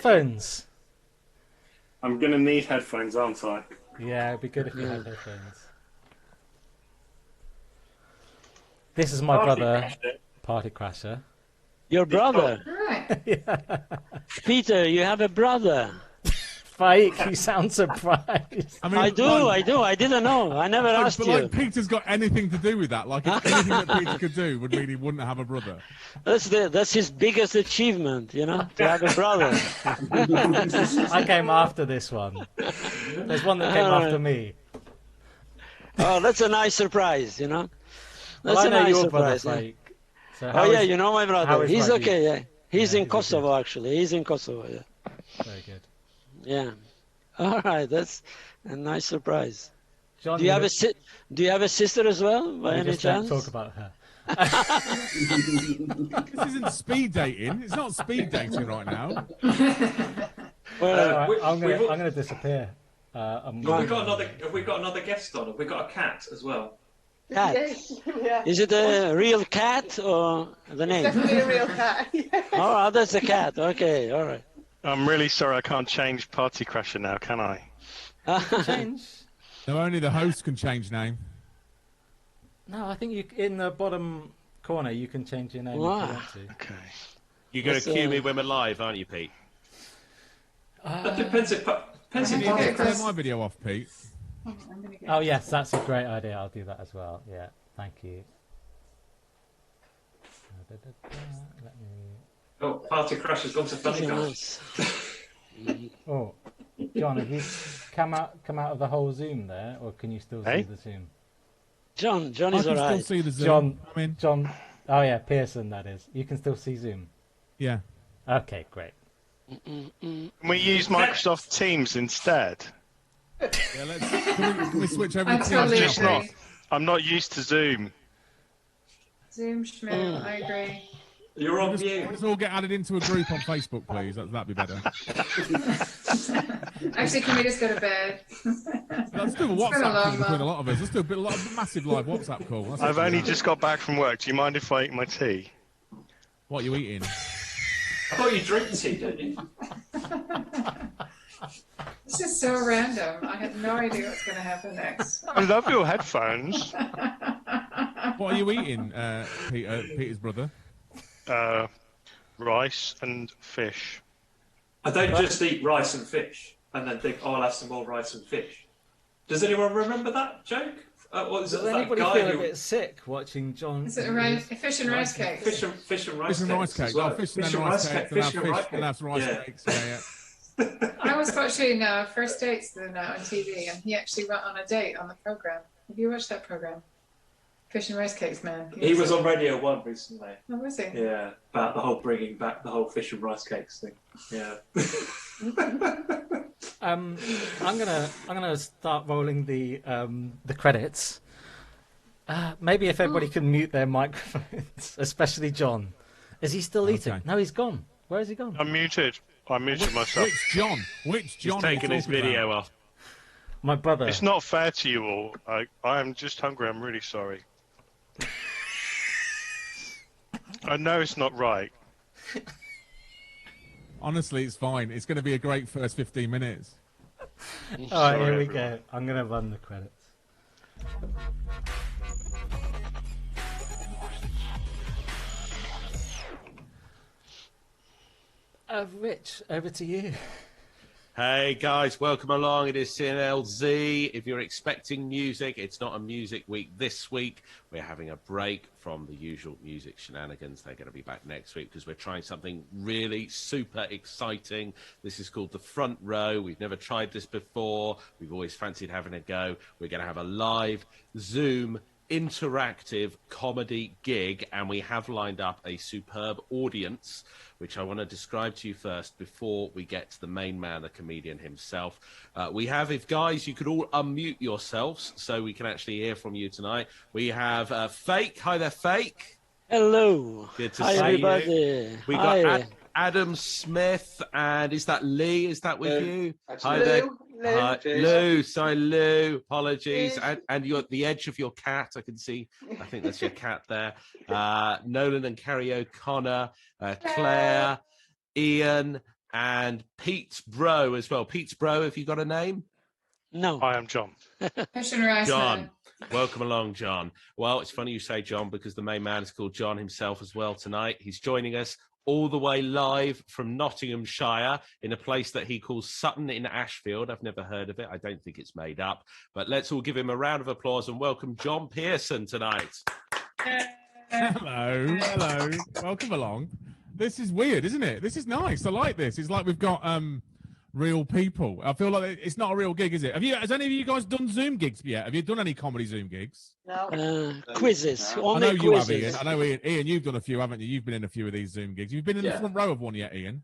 headphones? I'm going to need headphones, aren't I? Yeah, it'd be good if you had headphones. This is my brother, Party Crasher. Your brother? Right. Yeah. Peter, you have a brother. Fake, you sound surprised. I mean, I do. I didn't know. I never asked but you. like Peter's got anything to do with that. Like anything that Peter could do would mean he wouldn't have a brother. That's his biggest achievement, you know, to have a brother. I came after this one. There's one that came after me. Oh, that's a nice surprise, you know. That's Well, I a know nice your brother, surprise. Yeah. Fake. So Oh yeah, you know my brother. He's rugby? okay. Yeah, he's Yeah, in he's Kosovo actually. He's in Kosovo. Yeah. Very good. Yeah. All right, that's a nice surprise. John, Do you have a sister as well, by we any just chance? don't talk about her. This isn't speed dating. It's not speed dating right now. Well, All right, I'm gonna disappear. Have we got another guest on? Have we got a cat as well? cat. Yeah. Is it a real cat or the name? Definitely a real cat. Oh, that's a cat. Okay, all right. I'm really sorry I can't change Party Crasher now, can I? Change? No, only the host can change name. No, I think you in the bottom corner you can change your name Wow. if you want to. Okay. You're going That's, to cue me when we're live, aren't you, Pete? That depends if Can you Okay, turn Chris. my video off, Pete? I'm gonna get Oh yes, that's a great idea. I'll do that as well. Yeah, thank you. Let me. Oh, Party Crash has gone to Funny Very Car. nice. Oh, John, have you come out of the whole Zoom there, or can you still see Hey? the Zoom? John I is can all still right. see the Zoom. John, I mean, John. Oh yeah, Pearson. That is. You can still see Zoom. yeah. Okay, great. Can we use Microsoft Teams instead? Yeah, can we switch over I to Teams totally now, Just agree. not. please? I'm not used to Zoom. Zoom Schmidt, I agree. You're on Let's mute. all get added into a group on Facebook, please. That'd be better. Actually, can we just go to bed? Let's do a It's been a WhatsApp long call between month. a lot of us. Let's do a massive live WhatsApp call. That's I've what we only do. just got back from work. Do you mind if I eat my tea? What are you eating? I thought you drink tea, don't you? This is so random. I have no idea what's going to happen next. I love your headphones. What are you eating, Peter's brother? Rice and fish. I don't just eat rice and fish and then think, oh, I'll have some more rice and fish. Does anyone remember that joke? What is Does it, that anybody guy feel a who... bit sick watching John? Is it a fish and rice cake? Fish and rice Fish and rice cakes. cakes. as well. Oh, fish and then rice cakes. Fish and rice And that's rice Yeah. cakes. Yeah. I was watching First Dates on TV, and he actually went on a date on the program. Have you watched that program? Fish and rice cakes, man. He was on Radio 1 recently. Oh, was he? Yeah, about the whole bringing back the whole fish and rice cakes thing. Yeah. I'm gonna start rolling the credits. Maybe if everybody can mute their microphones, especially John. Is he still eating? Okay. No, he's gone. Where has he gone? I'm muted. I muted myself. Which John? Which John? He's are you taking his talking about? video off. My brother. It's not fair to you all. I am just hungry. I'm really sorry. I know it's not right. Honestly, it's fine. It's going to be a great first 15 minutes. All right, Sorry, here we everyone. go. I'm gonna run the credits. Rich, over to you. Hey guys, welcome along. It is CNLZ. If you're expecting music, it's not a music week this week. We're having a break from the usual music shenanigans. They're going to be back next week because we're trying something really super exciting. This is called The Front Row. We've never tried this before. We've always fancied having a go. We're going to have a live Zoom interactive comedy gig, and we have lined up a superb audience, which I want to describe to you first before we get to the main man, the comedian himself. We have, if guys, you could all unmute yourselves so we can actually hear from you tonight. We have Fake. Hi there, Fake. Hello. Good to Hi, see everybody. you. We Hi. got Adam Smith, and is that Lee? Is that with you? Hi Lou, there. Lou. Hi, Lou, sorry, Lou. Apologies. And you're at the edge of your cat. I can see. I think that's your cat there. Nolan and Carrie O'Connor, Claire, Ian, and Pete's Bro as well. Pete's Bro, have you got a name? No. I am John. Christian Rice. John. Welcome along, John. Well, it's funny you say John because the main man is called John himself as well tonight. He's joining us all the way live from Nottinghamshire in a place that he calls Sutton in Ashfield. I've never heard of it. I don't think it's made up. But let's all give him a round of applause and welcome Jon Pearson tonight. Hello. Welcome along. This is weird, isn't it? This is nice. I like this. It's like we've got real people. I feel like it's not a real gig, is it? Has any of you guys done Zoom gigs yet? Have you done any comedy Zoom gigs? No. Quizzes. I Only know you quizzes. have, Ian. I know, Ian, you've done a few, haven't you? You've been in a few of these Zoom gigs. You've been in the front row of one yet, Ian?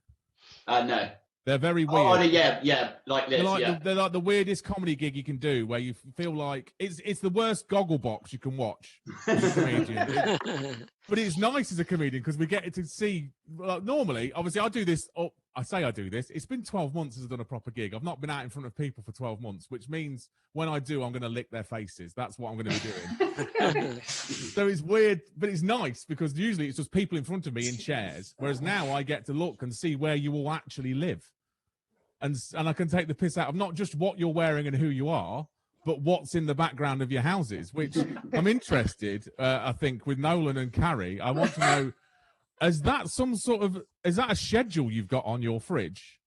No. They're very weird. Oh, yeah, like this, they're like the weirdest comedy gig you can do, where you feel like it's the worst goggle box you can watch as a comedian. But it's nice as a comedian because we get to see. Like, normally, obviously, I do this. I say I do this. It's been 12 months since I've done a proper gig. I've not been out in front of people for 12 months, which means when I do, I'm going to lick their faces. That's what I'm going to be doing. So it's weird, but it's nice because usually it's just people in front of me in chairs, whereas now I get to look and see where you all actually live. And I can take the piss out of not just what you're wearing and who you are, but what's in the background of your houses, which I'm interested, I think, with Nolan and Carrie. I want to know, is that a schedule you've got on your fridge?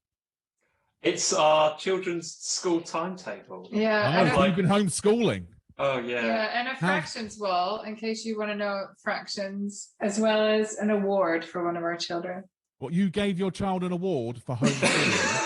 It's our children's school timetable. Yeah. Oh, you've been homeschooling. Oh, yeah. Yeah, and a fractions wall, in case you want to know fractions, as well as an award for one of our children. What, you gave your child an award for homeschooling?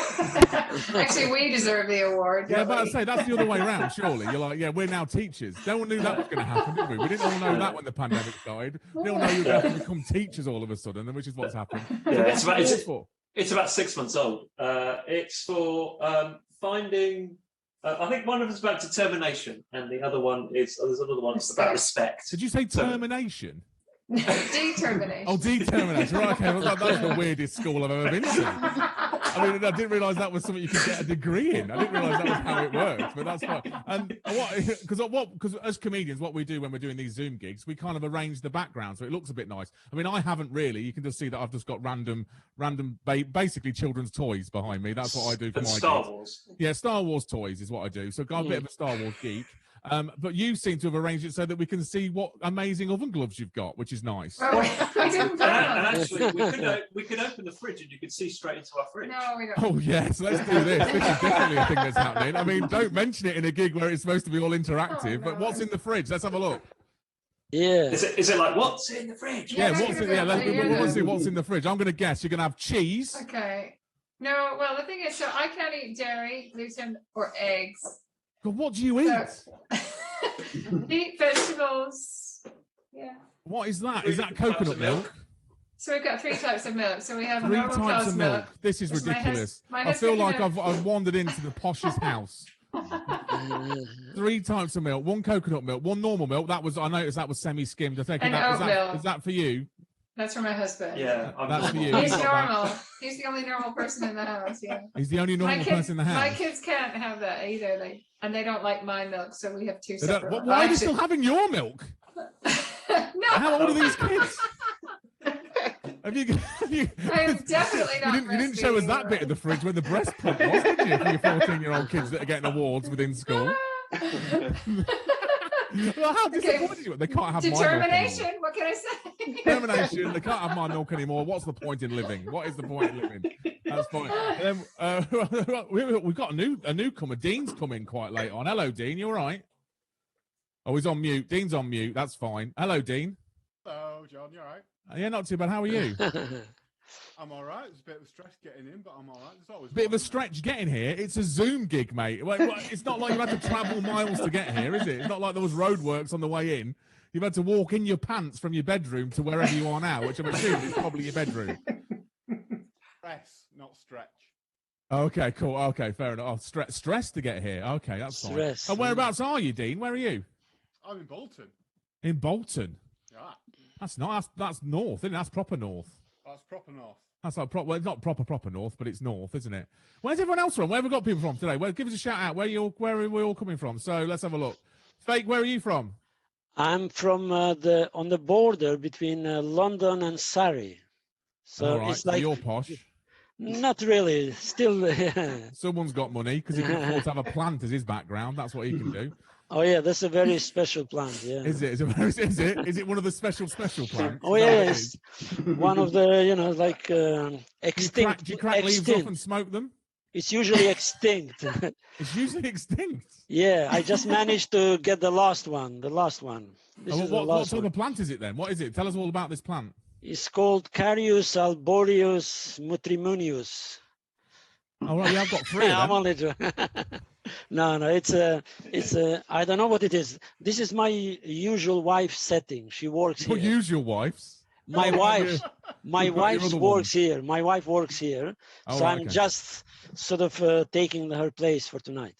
Actually, we deserve the award. Yeah, but I'd say that's the other way around, surely. You're like, yeah, we're now teachers. No one knew that was going to happen, did we? We didn't all know that when the pandemic started. We didn't all know you were going to become teachers all of a sudden, which is what's happened. Yeah, So it's about 6 months old. It's for finding... I think one of them is about determination, and the other one is... there's another one that's about respect. Did you say termination? Determination. Oh, determination. Right, okay. Well, that's the weirdest school I've ever been to. I mean, I didn't realise that was something you could get a degree in. I didn't realise that was how it worked, but that's fine. And because as comedians, what we do when we're doing these Zoom gigs, we kind of arrange the background so it looks a bit nice. I mean, I haven't really. You can just see that I've just got random, basically children's toys behind me. That's what I do for my Star gigs. Wars. Yeah, Star Wars toys is what I do. So got a bit of a Star Wars geek. But you seem to have arranged it so that we can see what amazing oven gloves you've got, which is nice. Oh, I didn't know. And actually, we could open the fridge and you could see straight into our fridge. No, we don't. Oh, yes, let's do this. This is definitely a thing that's happening. I mean, don't mention it in a gig where it's supposed to be all interactive, but what's in the fridge? Let's have a look. Yeah. Is it like, what's in the fridge? Yeah, let's see what's in the fridge. I'm going to guess you're going to have cheese. Okay. No, well, the thing is, so I can't eat dairy, gluten, or eggs. God, what do you eat? Eat vegetables. Yeah. What is that? Is that coconut milk? So we've got 3 types of milk. So we have 3 normal types cow's of milk. This is ridiculous. I feel like I've wandered into the poshest house. 3 types of milk, 1 coconut milk, 1 normal milk. I noticed that was semi-skimmed. I think And is that for you? That's for my husband. Yeah, that's for you. He's normal. He's the only normal person in the house. Yeah. He's the only normal person in the house. My kids can't have that either. And they don't like my milk, so we have 2 separate ones. Why are you still having your milk? No. How old are these kids? Have you I am definitely not. You didn't show us that bit of the fridge where the breast pump was, did you? For your 14-year-old kids that are getting awards within school. Well, how disappointed you? They can't have determination. My milk What can I say? Determination. They can't have my milk anymore. What's the point in living? What is the point in living? That's fine. We've got a newcomer. Dean's coming quite late on. Hello, Dean. You all right? Oh, he's on mute. Dean's on mute. That's fine. Hello, Dean. Hello, John. You all right? Yeah, not too bad. How are you? I'm all right. It's a bit of a stress getting in, but I'm all right. There's always bit of a stretch getting here. It's a Zoom gig, mate. It's not like you had to travel miles to get here, is it? It's not like there was roadworks on the way in. You've had to walk in your pants from your bedroom to wherever you are now, which I'm assuming is probably your bedroom. Stress, not stretch. Okay, cool. Okay, fair enough. Oh, stress to get here. Okay, that's fine. And whereabouts are you, Dean? Where are you? I'm in Bolton. In Bolton? Yeah. That's not. That's north, isn't it? That's proper north. That's proper north. That's like well, it's not proper north, but it's north, isn't it? Where's everyone else from? Where have we got people from today? Well, give us a shout out. Where are we all coming from? So let's have a look. Fake, where are you from? I'm from on the border between London and Surrey. So all right, it's like you're posh. Not really. Still. Someone's got money because he can afford to have a plant as his background. That's what he can do. Oh yeah, that's a very special plant. Yeah. Is it? Is it one of the special plants? Oh yeah, it's one of the like extinct. Do you crack leaves off and smoke them? It's usually extinct. It's usually extinct. Yeah, I just managed to get the last one. What sort of plant is it then? What is it? Tell us all about this plant. It's called Carius arboreus mutrimunius. Oh right, yeah, I've got 3 of them. I'm only No, it's a. I don't know what it is. This is my usual wife's setting. She works here. Your usual wife's? My wife works here. My wife works here, so I'm just sort of taking her place for tonight.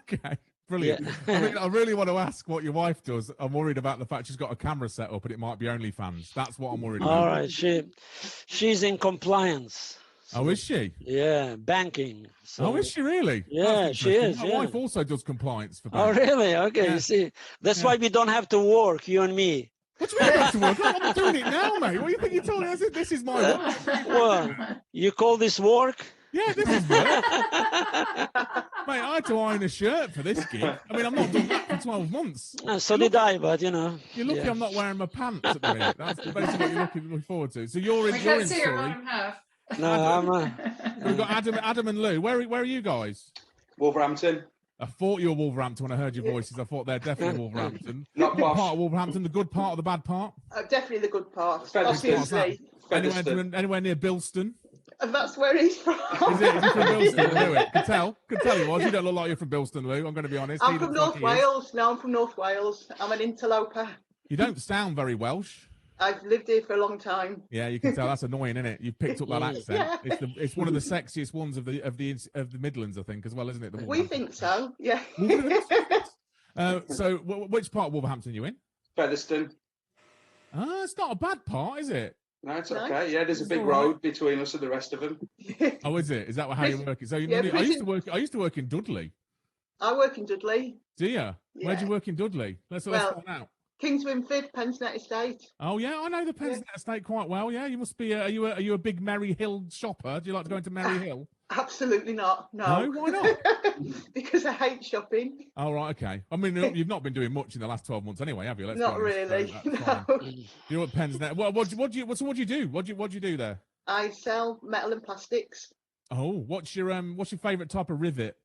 Okay, brilliant. Yeah. I really want to ask what your wife does. I'm worried about the fact she's got a camera set up and it might be OnlyFans. That's what I'm worried about. All right, she's in compliance. So, oh, is she? Yeah, banking. So, oh, is she really? Yeah, she is. My wife also does compliance for banking. Oh, really? Okay, yeah. You see, that's why we don't have to work, you and me. What do you mean have to work? I'm doing it now, mate. What do you think you're telling us? This is my work. Well, you call this work? Yeah, this is work. Mate, I had to iron a shirt for this gig. I mean, I'm not done that for 12 months. So did I, but You're lucky I'm not wearing my pants at the minute. That's basically what you're looking forward to. So you're in I can't see your bottom half. No, I'm. We've got Adam and Lou. Where are you guys? Wolverhampton. I thought you were Wolverhampton when I heard your voices. I thought they're definitely Wolverhampton. Not what part of Wolverhampton? The good part or the bad part? Definitely the good part. Obviously. Anywhere near Bilston? And that's where he's from. Is he from Bilston? I knew it. Could tell you was. You don't look like you're from Bilston, Lou. I'm going to be honest. I'm from North Wales. No, I'm from North Wales. I'm an interloper. You don't sound very Welsh. I've lived here for a long time. Yeah, you can tell. That's annoying, isn't it? You've picked up that accent. Yeah. It's one of the sexiest ones of the Midlands, I think, as well, isn't it? We think so. Yeah. So, which part of Wolverhampton are you in? Featherstone. Ah, it's not a bad part, is it? No, it's okay. Yeah, there's a big road between us and the rest of them. Oh, is it? Is that how you work it? So I used to work in Dudley. I work in Dudley. Do you? Yeah. Where do you work in Dudley? Let's find out. Kings Winford, Pensnet Estate. Oh yeah, I know the Pensnet Estate quite well. Yeah, you must be. Are you a big Merry Hill shopper? Do you like to go into Merry Hill? Absolutely not. No. Why not? Because I hate shopping. Oh right, okay. I mean, you've not been doing much in the last 12 months anyway, have you? Not really. No. You're at Pensnet. What do you do? What do you do there? I sell metal and plastics. Oh, what's your favourite type of rivet?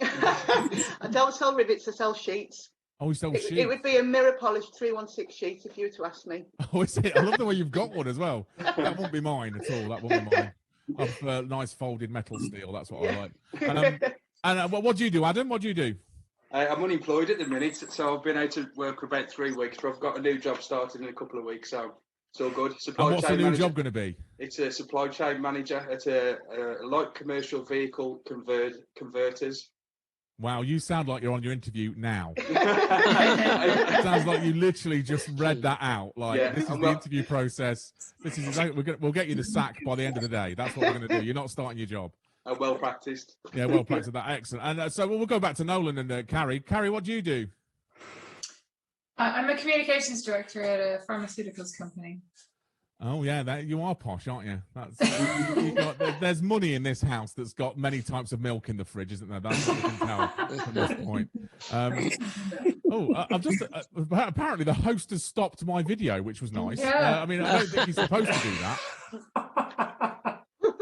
I don't sell rivets. I sell sheets. Oh, you sell sheets. It would be a mirror polished 316 sheet if you were to ask me. Oh, is it? I love the way you've got one as well. That won't be mine at all. That won't be mine. I've nice folded metal steel. That's what I like. And what do you do, Adam? What do you do? I'm unemployed at the minute, so I've been out to work for about 3 weeks, but I've got a new job starting in a couple of weeks, so it's all good. What's the new job going to be? It's a supply chain manager at a light commercial vehicle converters. Wow, you sound like you're on your interview now. It sounds like you literally just read that out. This is the interview process. We'll get you the sack by the end of the day. That's what we're going to do. You're not starting your job. Well practiced. Yeah, well practiced. That excellent. And so we'll go back to Nolan and Carrie. Carrie, what do you do? I'm a communications director at a pharmaceuticals company. Oh yeah, you are posh, aren't you? There's money in this house that's got many types of milk in the fridge, isn't there? That's what you can tell from this point. I've just apparently the host has stopped my video, which was nice. Yeah. I mean, I don't think he's supposed to do that.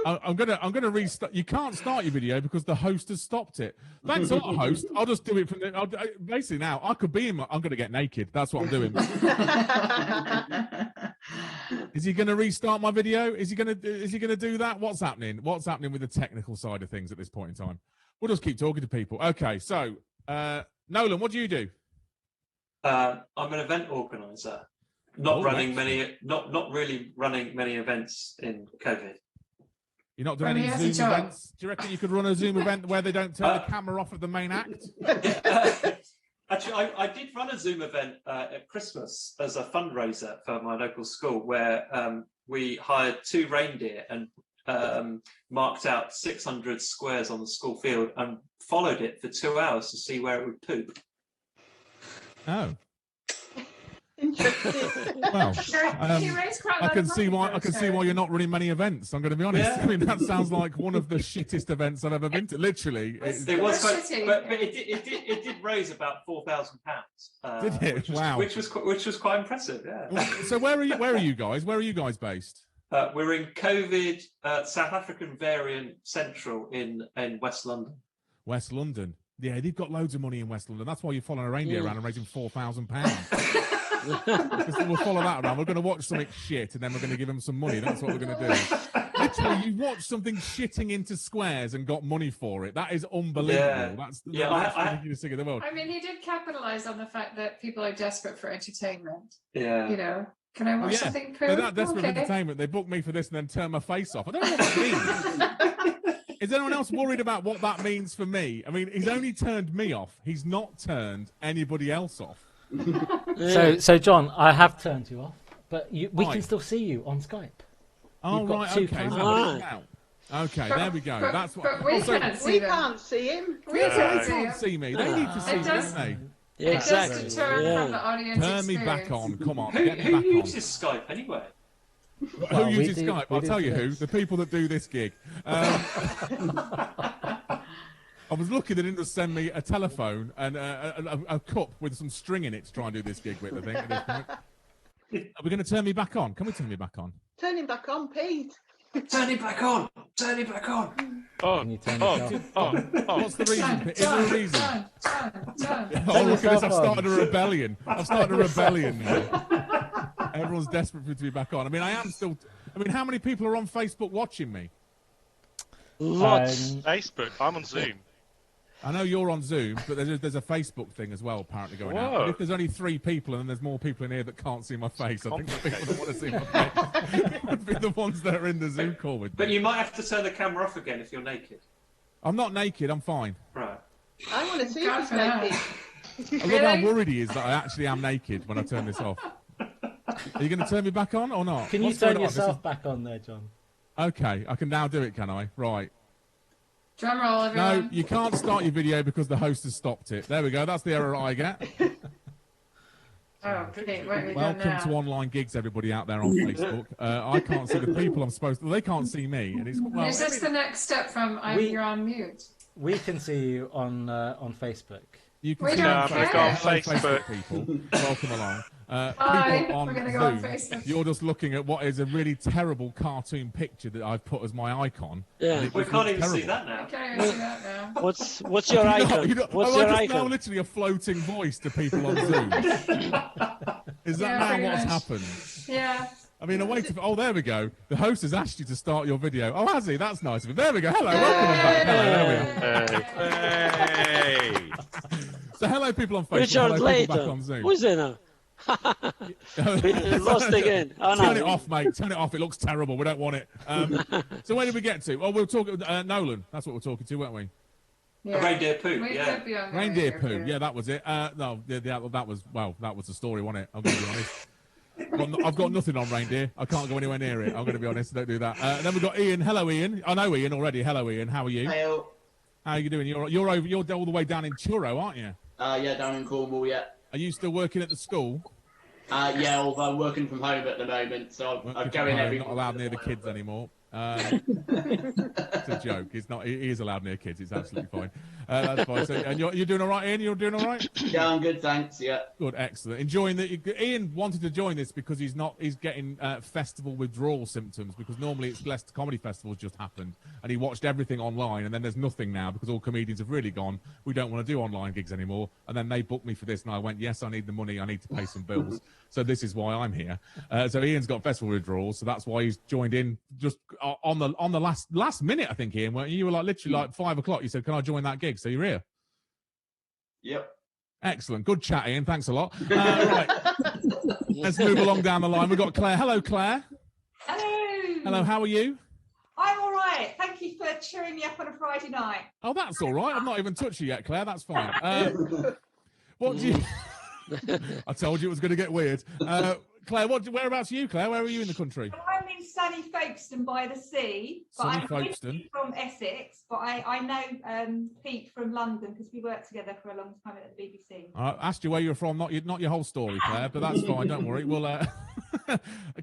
I'm gonna restart. You can't start your video because the host has stopped it. Thanks a lot, host. I'll just do it from basically now. I could be I'm gonna get naked. That's what I'm doing. Is he gonna restart my video? Is he gonna do that? What's happening? What's happening with the technical side of things at this point in time? We'll just keep talking to people. Okay, so Nolan, what do you do? I'm an event organizer. Not really running many events in COVID. You're not doing any Zoom events? Do you reckon you could run a Zoom event where they don't turn the camera off of the main act? Actually, I did run a Zoom event at Christmas as a fundraiser for my local school where we hired 2 reindeer and marked out 600 squares on the school field and followed it for 2 hours to see where it would poop. Oh. interested. Well, He raised quite a I lot can of see money why for I us, can see Harry. why you're not running many events. I'm going to be honest. Yeah. I mean, that sounds like one of the shittest events I've ever been to. Literally, It was quite, shitty. but it did raise about £4,000. Did it? Wow. Which was quite impressive. Yeah. So where are you? Where are you guys? Where are you guys based? We're in COVID South African variant central in West London. West London. Yeah, they've got loads of money in West London. That's why you're following a reindeer around and raising £4,000. We'll follow that around. We're going to watch something shit, and then we're going to give them some money. That's what we're going to do. Literally, you watched something shitting into squares and got money for it. That is unbelievable. Yeah. That's the ridiculous thing in the world. I mean, he did capitalize on the fact that people are desperate for entertainment. Yeah. You know, can I watch something? They're that desperate for entertainment. They booked me for this and then turn my face off. I don't know what that means. Is anyone else worried about what that means for me? I mean, he's only turned me off. He's not turned anybody else off. So John, I have turned you off, but we can still see you on Skype. Oh, You've got right, two okay. cameras. Okay, there we go. That's what. But we can't see We them. can't see him. We can't see him. Can't see me. They need to see me, don't they? Yeah, exactly. It does deter from the audience Turn me back experience. on. Come on, Who get me back uses Skype anyway? on. Well, Who we uses do- Skype? we I'll do tell you for who. this. The people that do this gig. I was lucky they didn't just send me a telephone and a cup with some string in it to try and do this gig with, I think. At this point. Are we going to turn me back on? Can we turn me back on? Turn him back on, Pete. Turn it back on. Turn it back on. Can you turn yourself What's the reason? Is there a reason? John. Oh, look at this. I've yourself started a rebellion. I've started a rebellion now. Everyone's desperate for it to be back on. I mean, I am still... I mean, how many people are on Facebook watching me? Lots. Facebook. I'm on Zoom. I know you're on Zoom, but there's a Facebook thing as well, apparently, going out. Whoa. But if there's only 3 people and then there's more people in here that can't see my face, I think the people that want to see my face would be the ones that are in the Zoom call with me. But you might have to turn the camera off again if you're naked. I'm not naked, I'm fine. Right. I want to see God if for he's that. naked. I love how worried he is that I actually am naked when I turn this off. Are you going to turn me back on or not? Can you What's going turn on? This yourself back on there, John? Okay, I can now do it, can I? Right. Drum roll, everyone. No, you can't start your video because the host has stopped it. There we go. That's the error I get. Oh, okay. What are we doing Welcome now? to online gigs, everybody out there on Facebook. I can't see the people I'm supposed to. They can't see me, and it's well. Is this the next step from you're on mute? We can see you on Facebook. You can We see don't me on care. Facebook. Hello, Facebook people. Welcome along. Hi, People on we're gonna go on Zoom, Facebook. you're just looking at what is a really terrible cartoon picture that I've put as my icon. Yeah. We just can't looks even see terrible. that now. I can't even see that now. What's your icon? What's Am your I just now icon? literally a floating voice to people on Zoom? Is that Yeah, now pretty what's much. happened? Yeah. I mean, oh, there we go. The host has asked you to start your video. Oh, has he? That's nice of him. There we go. Hello, welcome back. Hello, there we are. Hey. So, hello, people on Facebook. Richard hello, people later. back on Zoom. Who's there now? We lost again. Oh, no. Turn it off, mate. Turn it off. It looks terrible. We don't want it. So, where did we get to? Oh, we'll talk. Nolan. That's what we're talking to, weren't we? Yeah. Reindeer poo, We yeah. could be on the Reindeer poo. Yeah, that was it. No, that was the story, wasn't it? I'm going to be honest. I've got nothing on reindeer. I can't go anywhere near it. I'm going to be honest. Don't do that. Then we've got Ian. Hello, Ian. I know Ian already. Hello, Ian. How are you? Hey, How are you doing? You're all the way down in Truro, aren't you? yeah, down in Cornwall, yeah. Are you still working at the school? Yeah, although I'm working from home at the moment, so I'm Working going from home, every not allowed near the kids anymore. It's a joke. It's not. He is allowed near kids. It's absolutely fine. That's fine. So, and you're doing all right, Ian? You're doing all right? Yeah, I'm good, thanks. Yeah. Good, excellent. Enjoying that. Ian wanted to join this because he's getting festival withdrawal symptoms because normally it's Leicester Comedy Festival's just happened and he watched everything online and then there's nothing now because all comedians have really gone, we don't want to do online gigs anymore. And then they booked me for this and I went, yes, I need the money. I need to pay some bills. So this is why I'm here. So Ian's got festival withdrawals. So that's why he's joined in just on the last minute, I think, Ian, weren't you? You were like literally like 5 o'clock. You said, can I join that gig? So you're here. Yep. Excellent. Good chat, Ian. Thanks a lot. Right. Let's move along down the line. We've got Claire. Hello, Claire. Hello. Hello, how are you? I'm all right. Thank you for cheering me up on a Friday night. Oh, that's all right. I've not even touched you yet, Claire. That's fine. What do you... I told you it was going to get weird. Claire, whereabouts are you, Claire? Where are you in the country? Well, I'm in sunny Folkestone by the sea, but Sunny I'm Folkestone. originally from Essex, but I know Pete from London because we worked together for a long time at the BBC. I asked you where you're from, not your whole story, Claire, but that's fine. Don't worry. Well,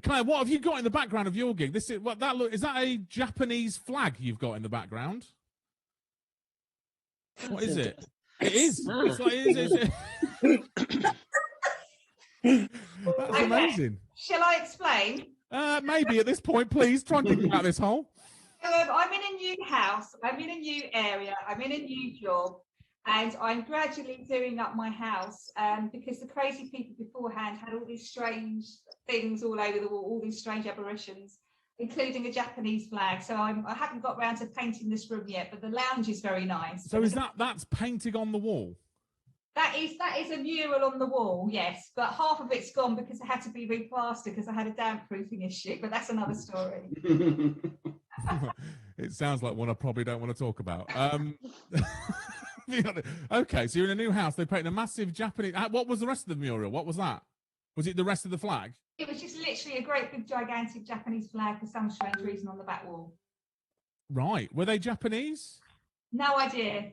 Claire, what have you got in the background of your gig? Is that a Japanese flag you've got in the background? What is it? It is. It's like, That's amazing. Shall I explain? Maybe at this point, please try and think about this whole. I'm in a new house. I'm in a new area. I'm in a new job. And I'm gradually doing up my house because the crazy people beforehand had all these strange things all over the wall, all these strange aberrations, including a Japanese flag. So I haven't got round to painting this room yet, but the lounge is very nice. So that's painting on the wall? That is a mural on the wall, yes, but half of it's gone because it had to be replastered because I had a damp proofing issue, but that's another story. It sounds like one I probably don't want to talk about. Okay, so you're in a new house. They painted a massive Japanese. What was the rest of the mural? What was that? Was it the rest of the flag? It was just literally a great big gigantic Japanese flag for some strange reason on the back wall. Right. Were they Japanese? No idea.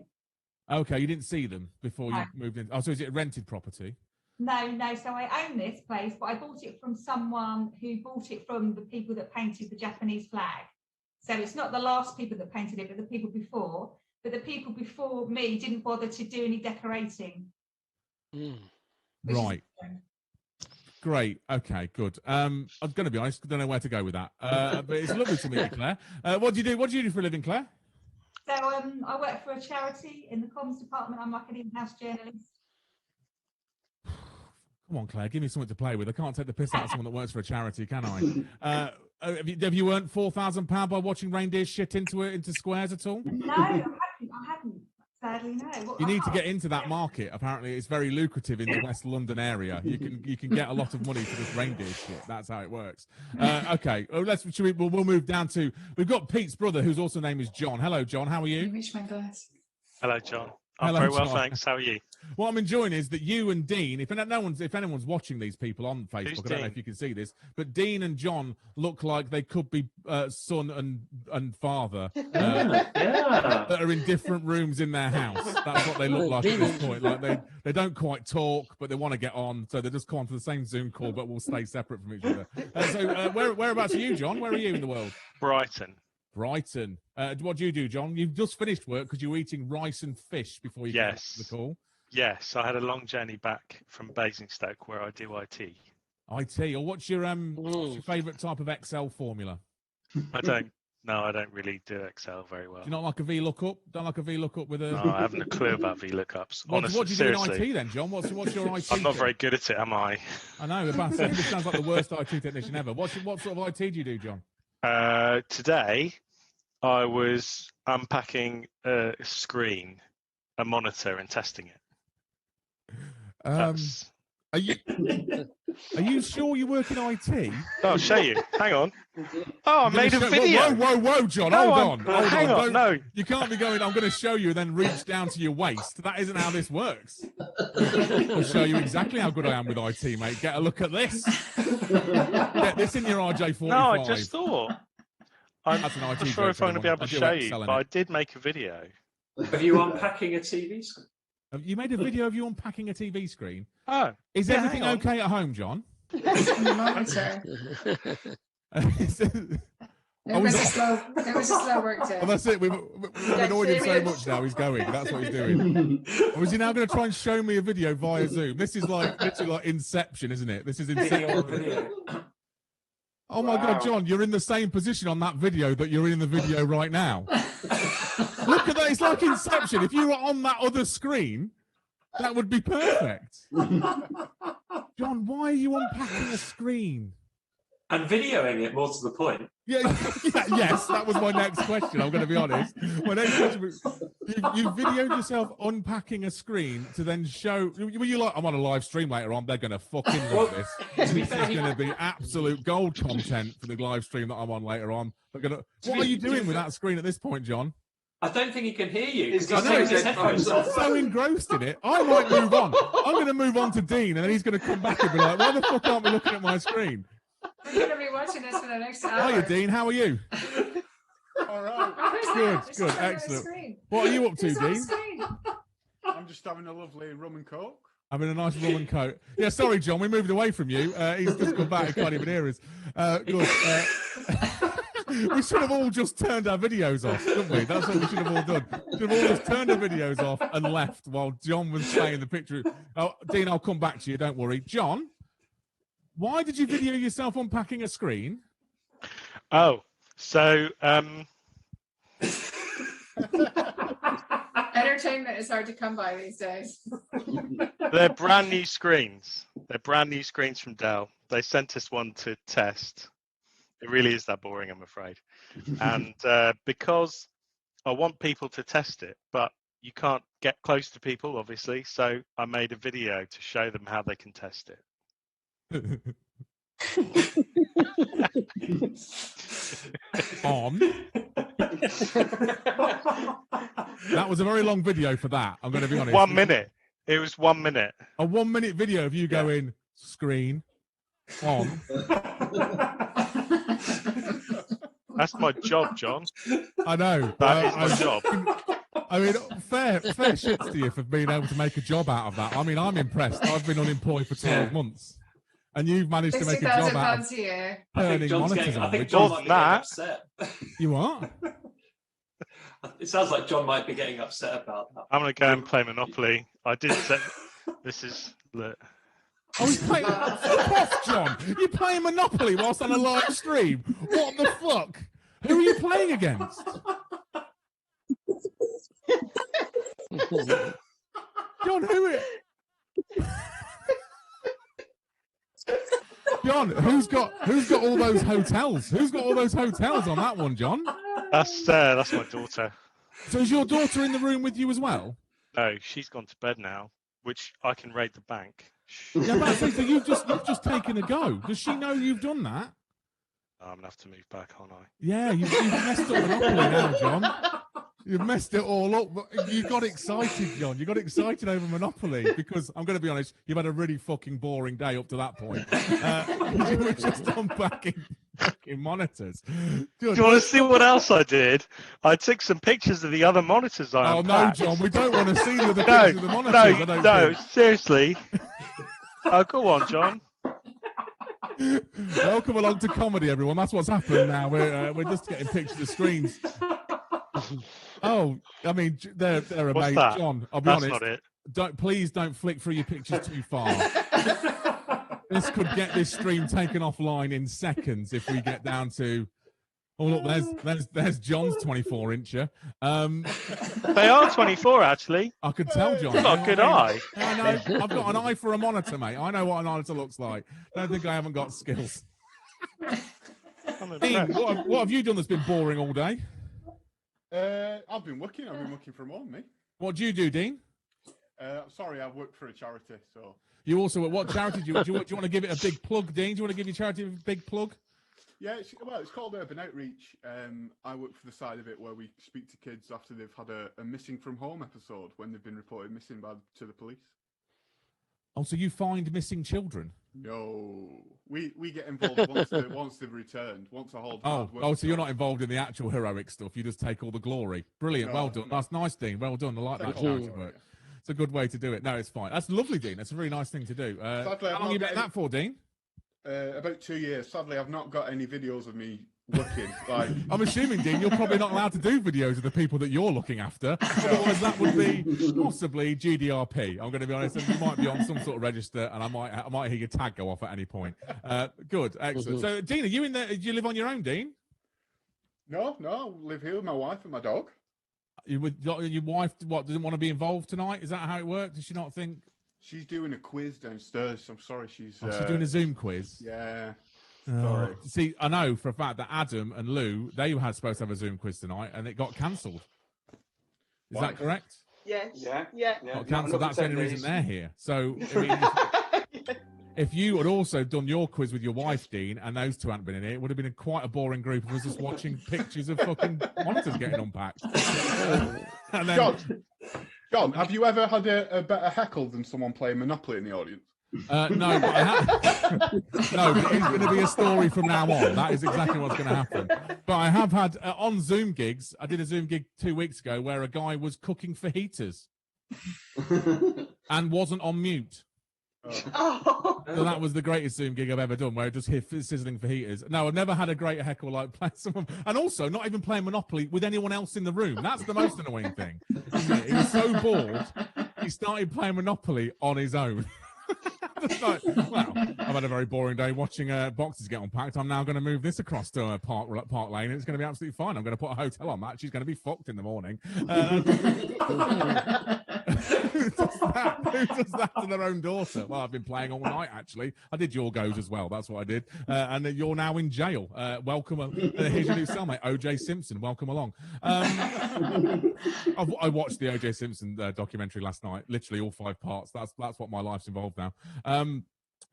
Okay, you didn't see them before you moved in. Oh, so is it a rented property? No. So I own this place, but I bought it from someone who bought it from the people that painted the Japanese flag. So it's not the last people that painted it, but the people before. But the people before me didn't bother to do any decorating. Right. Great. Okay, good. I'm going to be honest, I don't know where to go with that. But it's lovely to meet you, Claire. What do you do? What do you do for a living, Claire? So I work for a charity in the comms department. I'm like an in-house journalist. Come on, Claire, give me something to play with. I can't take the piss out of someone that works for a charity, can I? Have you earned £4,000 by watching reindeer shit into squares at all? No, I haven't. Sadly, no. You need to get into that market. Apparently, it's very lucrative in the West London area. You can get a lot of money for this reindeer shit. That's how it works. Okay, we'll move down to. We've got Pete's brother, whose also name is John. Hello, John. How are you? Reach my glass. Hello, John. I'm very well, thanks. How are you? What I'm enjoying is that you and Dean, if anyone's watching these people on Facebook, I don't know if you can see this, but Dean and John look like they could be son and father that are in different rooms in their house. That's what they look like at this point. Like they don't quite talk, but they want to get on, so they just come on to the same Zoom call, but we'll stay separate from each other. So whereabouts are you, John? Where are you in the world? Brighton. What do you do, John? You've just finished work because you were eating rice and fish before you came to the call. Yes, I had a long journey back from Basingstoke where I do IT. IT, or what's your favourite type of Excel formula? I don't really do Excel very well. Do you not like a VLOOKUP? Don't like a VLOOKUP with a... No, I haven't a clue about VLOOKUPs. Honestly, what do you do in IT then, John? What's your IT? I'm not very good at it, am I? I know, this sounds like the worst IT technician ever. What sort of IT do you do, John? Today, I was unpacking a screen, a monitor, and testing it. Are you sure you work in IT? I'll show you. Hang on. Oh, I made a video. Whoa, John. Hold on. Hang on. No. You can't be going, I'm going to show you and then reach down to your waist. That isn't how this works. I'll show you exactly how good I am with IT, mate. Get a look at this. Get this in your RJ45. No, I just thought. I'm not sure if I'm going to be able to show you, but I did make a video. Have you unpacking a TV screen? You made a video of you unpacking a TV screen? Oh. Is everything okay at home, John? Monitor. It was a slow work day. Well, that's it. We've annoyed him so much now. He's going. That's what he's doing. Or is he now going to try and show me a video via Zoom? This is literally like Inception, isn't it? This is Inception. Oh my God, John, you're in the same position on that video that you're in the video right now. Look at that. It's like Inception. If you were on that other screen, that would be perfect. John, why are you unpacking a screen? And videoing it, more to the point. Yes, that was my next question. I'm going to be honest. My next question was, you videoed yourself unpacking a screen to then show. Were you like, I'm on a live stream later on. They're going to fucking love this. This is going to be absolute gold content for the live stream that I'm on later on. What are you doing with that screen at this point, John? I don't think he can hear you because He's he's got taking his his headphones I'm off. so engrossed in it. I might move on. I'm going to move on to Dean, and then he's going to come back and be like, "Why the fuck aren't we looking at my screen?" We're going to be watching this for the next hour. Hiya, Dean. How are you? All right. Good, It's good, not on the excellent. screen. What are you up to, It's on Dean? screen. I'm just having a lovely rum and coke. Having a nice rum and coat. Yeah, sorry, John. We moved away from you. He's just come back. He can't even hear us. Good. We should have all just turned our videos off, shouldn't we? That's what we should have all done. Should have all just turned our videos off and left while John was playing the picture. Oh, Dean, I'll come back to you. Don't worry. John, why did you video yourself unpacking a screen? Oh, so Entertainment is hard to come by these days. they're brand new screens. They're brand new screens from Dell. They sent us one to test. It really is that boring, I'm afraid. And because I want people to test it, but you can't get close to people, obviously. So I made a video to show them how they can test it. On. That was a very long video for that. I'm going to be honest. 1 minute. It was 1 minute. A 1 minute video of you going screen on. That's my job, John. I know. That is my job. I mean, fair shits to you for being able to make a job out of that. I mean, I'm impressed. I've been unemployed for 12 months. And you've managed to make a job out of £60,000 a year. turning monitors on. I think which John is- might be getting upset. You what? It sounds like John might be getting upset about that. I'm going to go and play Monopoly. I did set. This is. Look. Oh, he's playing. Fuck off, John. You're playing Monopoly whilst on a live stream. What the fuck? Who are you playing against? John, who is... John, who's got all those hotels? Who's got all those hotels on that one, John? That's my daughter. So is your daughter in the room with you as well? No, she's gone to bed now, which I can raid the bank. Yeah, but I think that you've just taken a go. Does she know you've done that? I'm gonna have to move back, aren't I? Yeah, you've messed up Monopoly now, John. You've messed it all up. But you got excited, John. You got excited over Monopoly because I'm going to be honest. You've had a really fucking boring day up to that point. You were just unpacking fucking monitors. Good. Do you want to see what else I did? I took some pictures of the other monitors I unpacked. No, John. We don't want to see the other pictures of the monitors. No, seriously. Oh, go on, John. Welcome along to comedy, everyone. That's what's happened now. We're just getting pictures of screens. Oh, I mean, they're amazing, that? John. I'll be That's honest. not it. Please don't flick through your pictures too far. This could get this stream taken offline in seconds if we get down to. Oh look, there's John's 24-incher. They are 24, actually. I could tell, John. You've got a good eye. I know. I've got an eye for a monitor, mate. I know what a monitor looks like. Don't think I haven't got skills. Dean, what have you done that's been boring all day? I've been working from home, me. What do you do, Dean? Sorry, I work for a charity, so. You also, what charity do you want to give it a big plug, Dean? Do you want to give your charity a big plug? Yeah, it's called Urban Outreach. I work for the side of it where we speak to kids after they've had a missing from home episode when they've been reported missing to the police. Oh, so you find missing children? No, we get involved once they've returned. Once a whole. So you're not involved in the actual heroic stuff. You just take all the glory. Brilliant. No, well done. no. That's nice, Dean. Well done. I like that charity work. It's a good way to do it. No, it's fine. That's lovely, Dean. That's a really nice thing to do. How long have you been that for, Dean? About 2 years. Sadly, I've not got any videos of me looking. I'm assuming, Dean, you're probably not allowed to do videos of the people that you're looking after. Otherwise, that would be possibly GDRP. I'm going to be honest, and you might be on some sort of register, and I might hear your tag go off at any point. Good, excellent. So, Dean, are you in there? Do you live on your own, Dean? No, I live here with my wife and my dog. Your wife, what, doesn't want to be involved tonight? Is that how it works? Does she not think? She's doing a quiz downstairs. I'm sorry, she's doing a Zoom quiz. Yeah. Sorry. See, I know for a fact that Adam and Lou, they were supposed to have a Zoom quiz tonight, and it got cancelled. Is that correct? Yes. Yeah. Got cancelled. That's the only reason they're here. So, I mean, if you had also done your quiz with your wife, Dean, and those two hadn't been in it, it would have been quite a boring group of us just watching pictures of fucking monitors getting unpacked. And then, John, have you ever had a better heckle than someone playing Monopoly in the audience? no, but no, but it's going to be a story from now on. That is exactly what's going to happen. But I have had on Zoom gigs. I did a Zoom gig 2 weeks ago where a guy was cooking fajitas and wasn't on mute. Oh. So that was the greatest Zoom gig I've ever done, where it just hit sizzling fajitas. No, I've never had a great heckle like playing someone, and also not even playing Monopoly with anyone else in the room. That's the most annoying thing. He was so bored, he started playing Monopoly on his own. Like, well, I've had a very boring day watching boxes get unpacked. I'm now going to move this across to Park Lane. It's going to be absolutely fine. I'm going to put a hotel on that. She's going to be fucked in the morning. Who does that to their own daughter? Well, I've been playing all night, actually. I did your goes as well. That's what I did. And you're now in jail. Welcome. Here's your new cellmate, O.J. Simpson. Welcome along. I watched the O.J. Simpson documentary last night. Literally all 5 parts. That's what my life's involved now.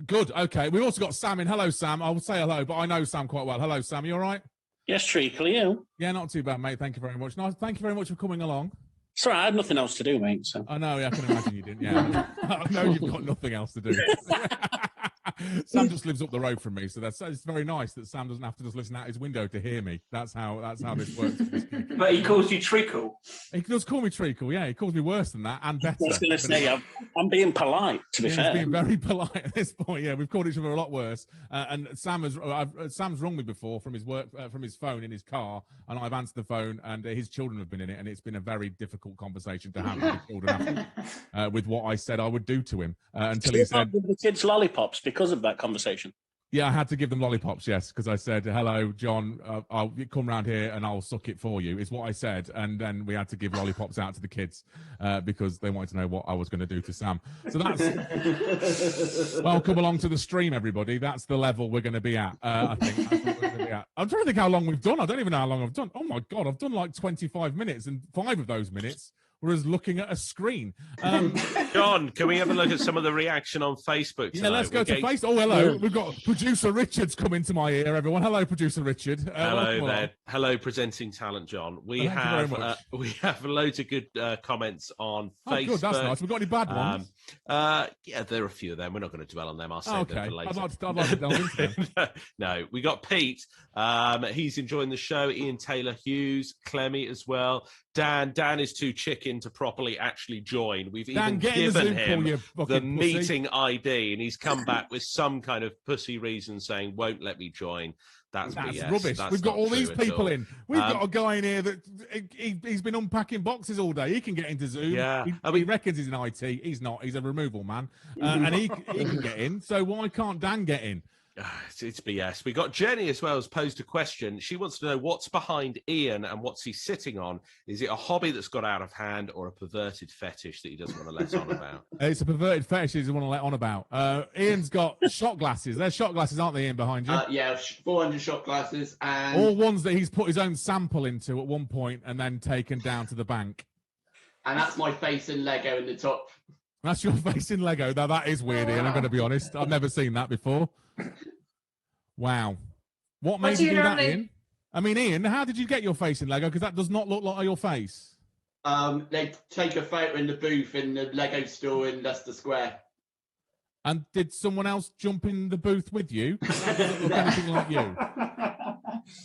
Good. Okay. We've also got Sam in. Hello, Sam. I will say hello, but I know Sam quite well. Hello, Sam. You all right? Yes, Treacle, you? Yeah, not too bad, mate. Thank you very much. No, thank you very much for coming along. Sorry, I had nothing else to do, mate. So. I know. I can imagine you didn't. Yeah, I know you've got nothing else to do. Sam just lives up the road from me, so it's very nice that Sam doesn't have to just listen out his window to hear me. That's how this works. But he calls you Treacle. He does call me Treacle. Yeah, he calls me worse than that and better. I was going to say, I'm being polite. To be fair, he's being very polite at this point. Yeah, we've called each other a lot worse. And Sam's rung me before from his work, from his phone in his car, and I've answered the phone, and his children have been in it, and it's been a very difficult conversation to have with his children with what I said I would do to him until he said the kids lollipops because of that conversation. Yeah, I had to give them lollipops, yes, because I said, hello, John, I'll come round here and I'll suck it for you, is what I said. And then we had to give lollipops out to the kids because they wanted to know what I was going to do to Sam. So that's... Welcome along to the stream, everybody. That's the level we're going to be at, I think. That's what we're going to be at. I'm trying to think how long we've done. I don't even know how long I've done. Oh, my God, I've done like 25 minutes, and 5 of those minutes whereas looking at a screen. John, can we have a look at some of the reaction on Facebook tonight? Yeah, let's go to Facebook. Oh, hello. We've got producer Richard's come into my ear, everyone. Hello, producer Richard. Hello there. Hello, presenting talent, John. We have loads of good comments on Facebook. Good, that's nice. We've got any bad ones? Yeah, there are a few of them. We're not going to dwell on them. I'll save them for later. I'd like to delve into them. No, we got Pete. He's enjoying the show. Ian Taylor Hughes, Clemmy as well. Dan is too chicken to properly actually join. We've even given him the meeting ID, and he's come back with some kind of pussy reason saying won't let me join. That's BS. Rubbish. We've got all these people in. We've got a guy in here that he's been unpacking boxes all day. He can get into Zoom. Yeah, he reckons he's in IT. He's not. He's a removal man, and he can get in. So why can't Dan get in? It's BS. We got Jenny as well, has posed a question. She wants to know what's behind Ian and what's he sitting on. Is it a hobby that's got out of hand or a perverted fetish that he doesn't want to let on about? It's a perverted fetish he doesn't want to let on about. Ian's got shot glasses. They're shot glasses, aren't they, Ian, behind you? Yeah, 400 shot glasses. And all ones that he's put his own sample into at one point and then taken down to the bank. And that's my face in Lego in the top. That's your face in Lego. Now, that is weird, Ian. I'm going to be honest. I've never seen that before. Wow. What made you do that, Ian? I mean, Ian, how did you get your face in Lego? Because that does not look like your face. They take a photo in the booth in the Lego store in Leicester Square. And did someone else jump in the booth with you? That doesn't look anything like you.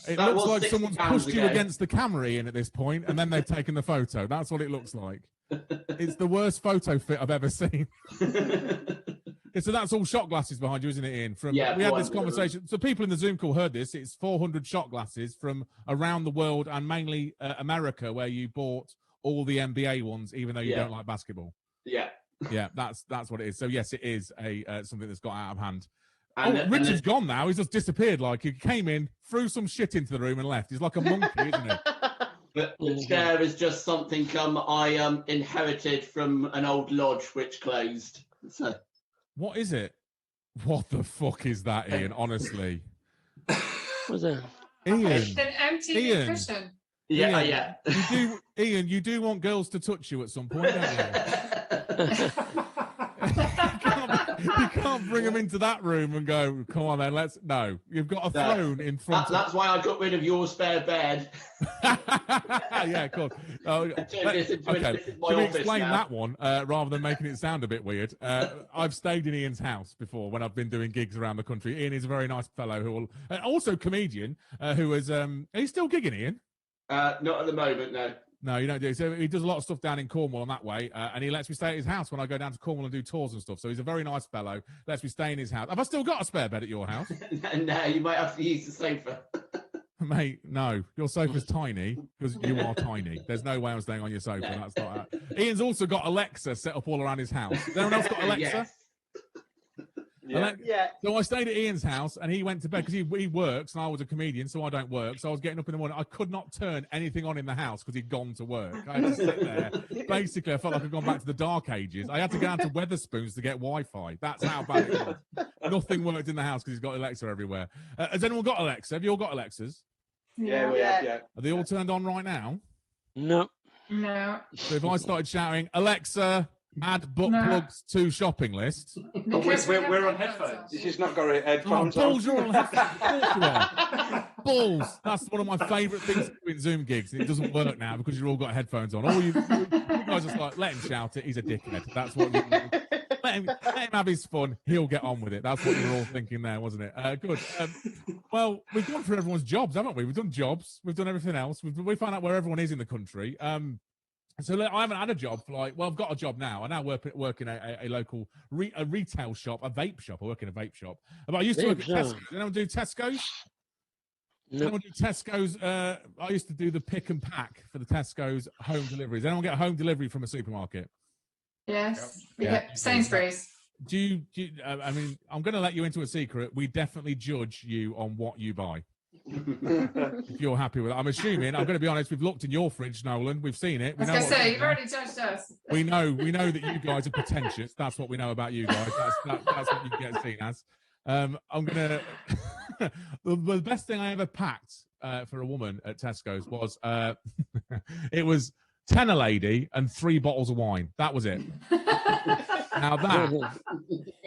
It looks like someone's pushed you against the camera, Ian, at this point, and then they've taken the photo. That's what it looks like. It's the worst photo fit I've ever seen. So that's all shot glasses behind you, isn't it, Ian? We had this conversation. So people in the Zoom call heard this. It's 400 shot glasses from around the world and mainly America, where you bought all the NBA ones, even though you don't like basketball. Yeah. Yeah, that's what it is. So yes, it is something that's got out of hand. Richard's gone now. He's just disappeared. Like he came in, threw some shit into the room and left. He's like a monkey, isn't he? But the chair is just something I inherited from an old lodge which closed. So. What is it? What the fuck is that, Ian? Honestly. What's that? Ian. It's an empty cushion. Yeah. Ian, you do want girls to touch you at some point, don't you? You can't bring them into that room and go, come on then, let's... No, you've got a throne in front That's why I got rid of your spare bed. Yeah, of course. Okay, this is my should we office explain now. that one rather than making it sound a bit weird? I've stayed in Ian's house before when I've been doing gigs around the country. Ian is a very nice fellow who will... also comedian who is... are you still gigging, Ian? Not at the moment, no. No, you don't do. So he does a lot of stuff down in Cornwall on that way, and he lets me stay at his house when I go down to Cornwall and do tours and stuff. So he's a very nice fellow. Lets me stay in his house. Have I still got a spare bed at your house? No, you might have to use the sofa. Mate, no. Your sofa's tiny because you are tiny. There's no way I'm staying on your sofa. That's not. Ian's also got Alexa set up all around his house. Has anyone else got Alexa? Yes. Yeah. So I stayed at Ian's house and he went to bed because he works and I was a comedian, so I don't work. So I was getting up in the morning. I could not turn anything on in the house because he'd gone to work. I had to sit there. Basically, I felt like I'd gone back to the dark ages. I had to go down to Wetherspoons to get Wi-Fi. That's how bad it was. Nothing worked in the house because he's got Alexa everywhere. Has anyone got Alexa? Have you all got Alexas? Yeah, we have, yeah. Are they all turned on right now? No. No. So if I started shouting, Alexa, add butt plugs to shopping list. We're on headphones. She's not got her headphones Balls, on. you're on headphones. Of course you are. Balls. That's one of my favourite things to do in Zoom gigs. It doesn't work now because you've all got headphones on. All you guys are like, let him shout it. He's a dickhead. That's what you do. Let him have his fun. He'll get on with it. That's what you were all thinking there, wasn't it? Good. Well, we've gone through everyone's jobs, haven't we? We've done jobs. We've done everything else. We found out where everyone is in the country. So I haven't had a job for I've got a job now. I now work in a local retail shop, a vape shop. I work in a vape shop. But I used to work at Tesco's. Anyone do Tesco's? No. Anyone do Tesco's? I used to do the pick and pack for the Tesco's home deliveries. Anyone get home delivery from a supermarket? Yes. Yeah. Sainsbury's. Do you, I mean, I'm going to let you into a secret. We definitely judge you on what you buy. If you're happy with it. I'm assuming, I'm going to be honest, we've looked in your fridge, Nolan. We've seen it. I was going to say, you've already judged us. We know that you guys are pretentious. That's what we know about you guys. That's what you get seen as. I'm going to... the best thing I ever packed for a woman at Tesco's was... it was tenner lady and 3 bottles of wine. That was it. Now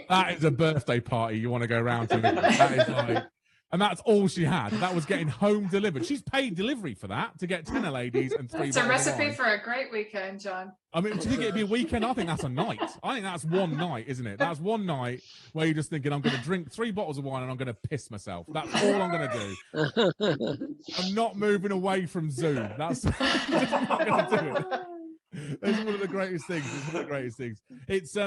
that is a birthday party you want to go round to. That is like... And that's all she had. That was getting home delivered. She's paid delivery for that to get tenner ladies and 3 It's a bottles of recipe wine. for a great weekend, John. I mean, do you think it'd be a weekend? I think that's a night. I think that's one night, isn't it? That's one night where you're just thinking, I'm going to drink 3 bottles of wine and I'm going to piss myself. That's all I'm going to do. I'm not moving away from Zoom. That's I'm not going to do it. It's one of the greatest things. It's one of the greatest things. It's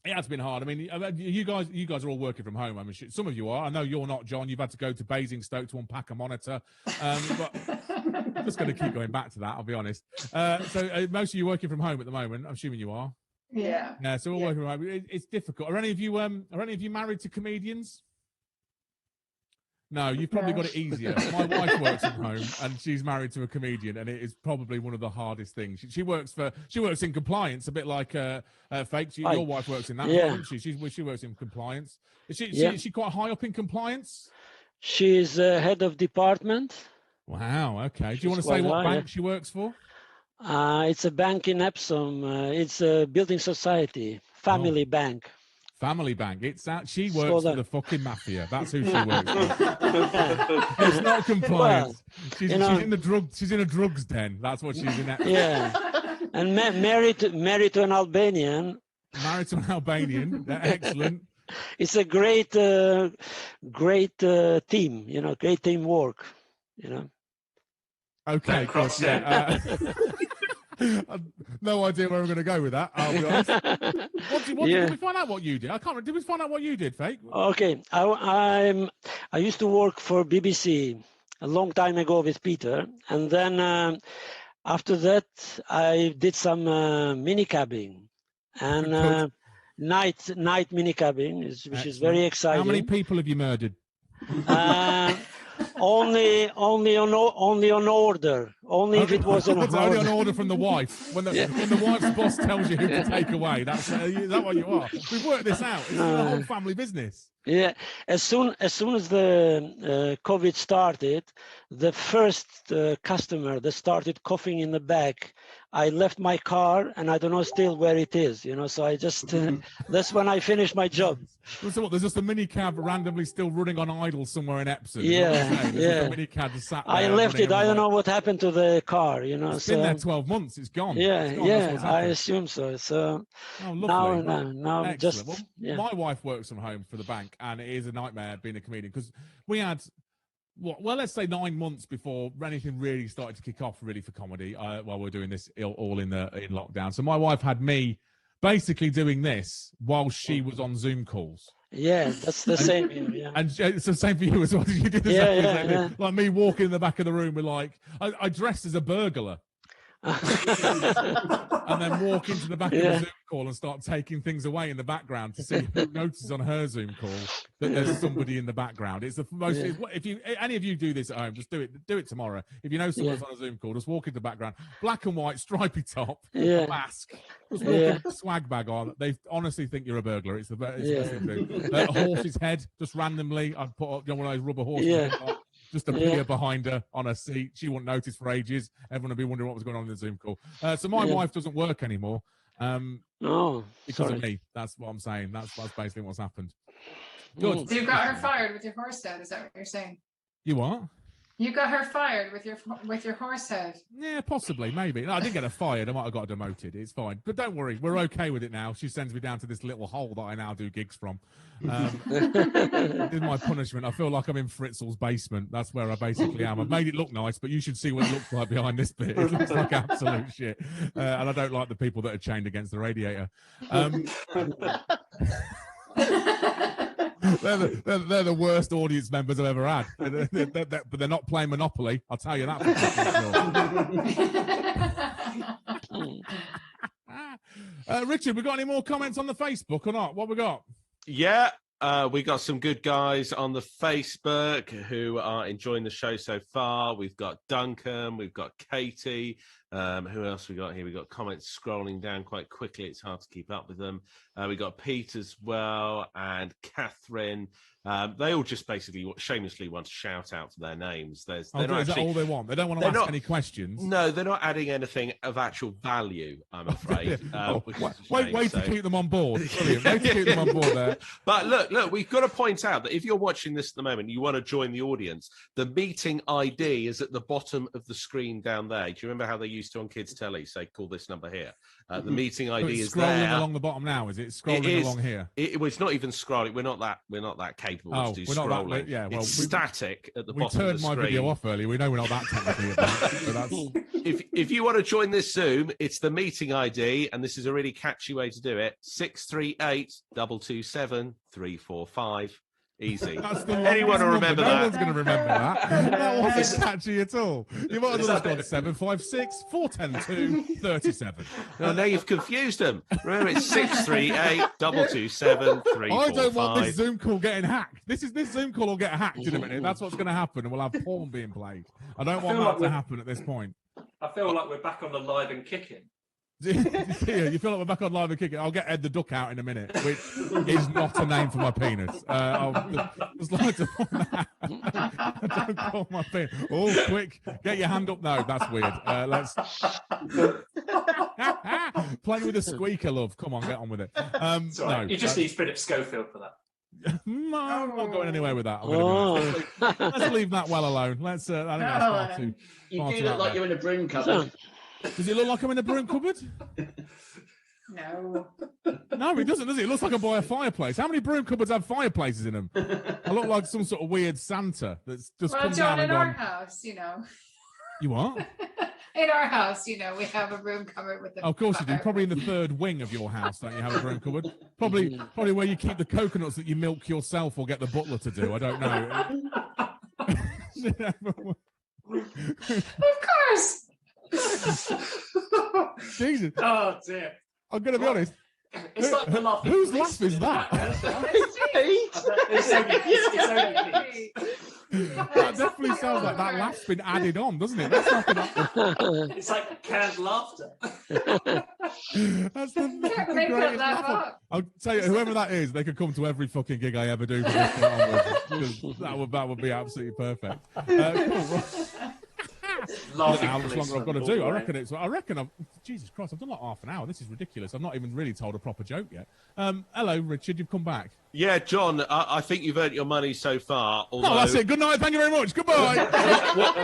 it has been hard. I mean, you guys are all working from home. I mean, some of you are. I know you're not, John. You've had to go to Basingstoke to unpack a monitor. But I'm just going to keep going back to that. I'll be honest. So most of you working from home at the moment. I'm assuming you are. Yeah. Yeah. So we're working from home. It's difficult. Are any of you married to comedians? No, you've probably got it easier. My wife works from home and she's married to a comedian, and it is probably one of the hardest things. She works in compliance, a bit like Fake. Your wife works in that, doesn't she? She works in compliance. Is she quite high up in compliance? She's head of department. Wow. Okay. Do you want to say what bank she works for? It's a bank in Epsom. It's a building society, family bank. Family bank. She works for the fucking mafia. That's who she works for. It's not compliance. She's in the drug. She's in a drugs den. That's what she's in. Yeah, and married to an Albanian. Married to an Albanian. Excellent. It's a great team. Great teamwork. Okay. Course, yeah. No idea where we're going to go with that. I'll be honest. Did we find out what you did? I can't remember. Did we find out what you did, Fake? Okay, I used to work for BBC a long time ago with Peter, and then after that I did some mini cabbing and night mini cabbing, which is very exciting. How many people have you murdered? Only on order. Only if it was an It's only on order. order from the wife. When the wife's boss tells you who to take away, is that what you are? We've worked this out. It's a whole family business. Yeah, as soon as the COVID started, the first customer that started coughing in the back, I left my car and I don't know still where it is. So I just that's when I finished my job. So what? There's just a minicab randomly still running on idle somewhere in Epsom. Yeah, There's yeah. just a minicab just sat there. I left it. I don't know what happened to the car. It's been there 12 months. It's gone. Yeah, It's gone. yeah. I assume so. So lovely. now Excellent. just Well, yeah. my wife works from home for the bank, and it is a nightmare being a comedian because we had, let's say 9 months before anything really started to kick off really for comedy while we're doing this all in lockdown. So my wife had me basically doing this while she was on Zoom calls. Yeah, that's the same here. Yeah. And it's the same for you as well. Did you do the same? Yeah. Like me walking in the back of the room with I dressed as a burglar. And then walk into the back of the Zoom call and start taking things away in the background to see who notices on her Zoom call that there's somebody in the background. It's the most. If any of you do this at home, just do it tomorrow. If you know someone's on a Zoom call, just walk into the background, black and white, stripy top, a mask, just walk in with a swag bag on. They honestly think you're a burglar. It's the best thing to do. A horse's head, just randomly. I'd put up one of those rubber horses. Just appear behind her on a seat. She wouldn't notice for ages. Everyone would be wondering what was going on in the Zoom call. So my wife doesn't work anymore. Because of me. That's what I'm saying. That's basically what's happened. Good. So you got her fired with your horse head. Is that what you're saying? You what? You got her fired with your horse head. Yeah, possibly, maybe. No, I didn't get her fired. I might have got her demoted. It's fine. But don't worry, we're okay with it now. She sends me down to this little hole that I now do gigs from. This is my punishment. I feel like I'm in Fritzl's basement. That's where I basically am. I've made it look nice, but you should see what it looks like behind this bit. It looks like absolute shit. And I don't like the people that are chained against the radiator. They're the worst audience members I've ever had. But they're not playing Monopoly. I'll tell you that. Richard, we got any more comments on the Facebook or not? What we got? Yeah, we got some good guys on the Facebook who are enjoying the show so far. We've got Duncan, we've got Katie. Who else we got here? We got comments scrolling down quite quickly. It's hard to keep up with them. We got Pete as well and Catherine. They all just basically shamelessly want to shout out their names. Is that all they want? They don't want to ask any questions. No, they're not adding anything of actual value, I'm afraid. Wait to keep them on board. Brilliant. Wait to keep them on board there. But look, we've got to point out that if you're watching this at the moment, you want to join the audience, the meeting ID is at the bottom of the screen down there. Do you remember how they used to on kids' telly say, call this number here? The meeting ID is scrolling there. Along the bottom now, is it? Scrolling along here. It's not even scrolling. We're not that capable to do scrolling. It's static at the bottom of the screen. We turned my video off earlier. We know we're not that technically advanced. If you want to join this Zoom, it's the meeting ID, and this is a really catchy way to do it. 638-227-345. Easy. Anyone will remember that. No one's going to remember that. That wasn't catchy at all. You might as well have gone 756-410-237. No, now you've confused them. Remember, it's 638-227-345. I don't want this Zoom call getting hacked. This Zoom call will get hacked in a minute. That's what's going to happen, and we'll have porn being played. I don't want that to happen at this point. I feel like we're back on the live and kicking. You feel like we're back on live and kicking. I'll get Ed the Duck out in a minute, which is not a name for my penis. I'll just like to point that. Don't call my penis. Oh, quick, get your hand up. No, that's weird. Let's playing with a squeaker, love. Come on, get on with it. No, you just need Philip Schofield for that. No, I'm not going anywhere with that. Let's leave that well alone. I think that's far too. You do look like you're in a broom cupboard. Does it look like I'm in a broom cupboard? No. No, it doesn't, does it? It looks like I'm by a fireplace. How many broom cupboards have fireplaces in them? I look like some sort of weird Santa that's just come John, down and in our gone. house, You what? In our house, we have a broom cupboard with the. Of course you do. Probably in the third wing of your house, don't you have a broom cupboard? Probably where you keep the coconuts that you milk yourself or get the butler to do. I don't know. Of course. Jesus. Oh dear. I'm going to be honest. It's like the laughing. Whose laugh is that? It's only Pete. That definitely sounds like that laugh's been added on, doesn't it? That's like It's like canned laughter. That's the They put greatest that laugh. up. I'll tell you, whoever that is, they could come to every fucking gig I ever do from this point onwards, 'cause that would be absolutely perfect. Cool. I don't know how much longer I've got to do. I reckon I've. Jesus Christ, I've done like half an hour. This is ridiculous. I've not even really told a proper joke yet. Hello, Richard. You've come back. Yeah, John, I think you've earned your money so far. Although... Oh, that's it. Good night. Thank you very much. Goodbye.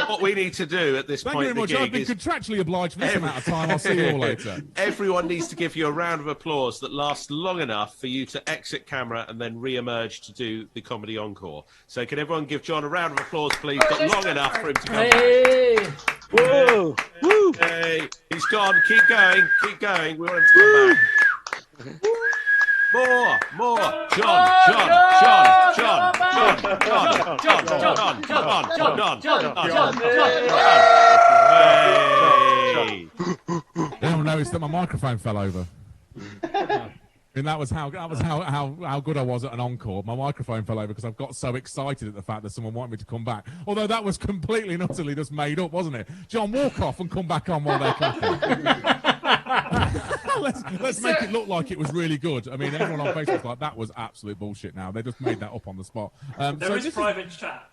what we need to do at this Thank point you very in the much. I've gig been is contractually obliged for this amount of time. I'll see you all later. everyone needs to give you a round of applause that lasts long enough for you to exit camera and then re-emerge to do the comedy encore. So can everyone give John a round of applause, please, but long enough for him to come back. Whoa! Woo! Hey, he's gone. Keep going. Keep going. We want him to come back. More. Now noticed that my microphone fell over. And that was how good I was at an encore. My microphone fell over because I've got so excited at the fact that someone wanted me to come back. Although that was completely and utterly just made up, wasn't it? John, walk off and come back on while they're clapping. Let's make it look like it was really good. I mean, everyone on Facebook's like, that was absolute bullshit now. They just made that up on the spot. There is private chat.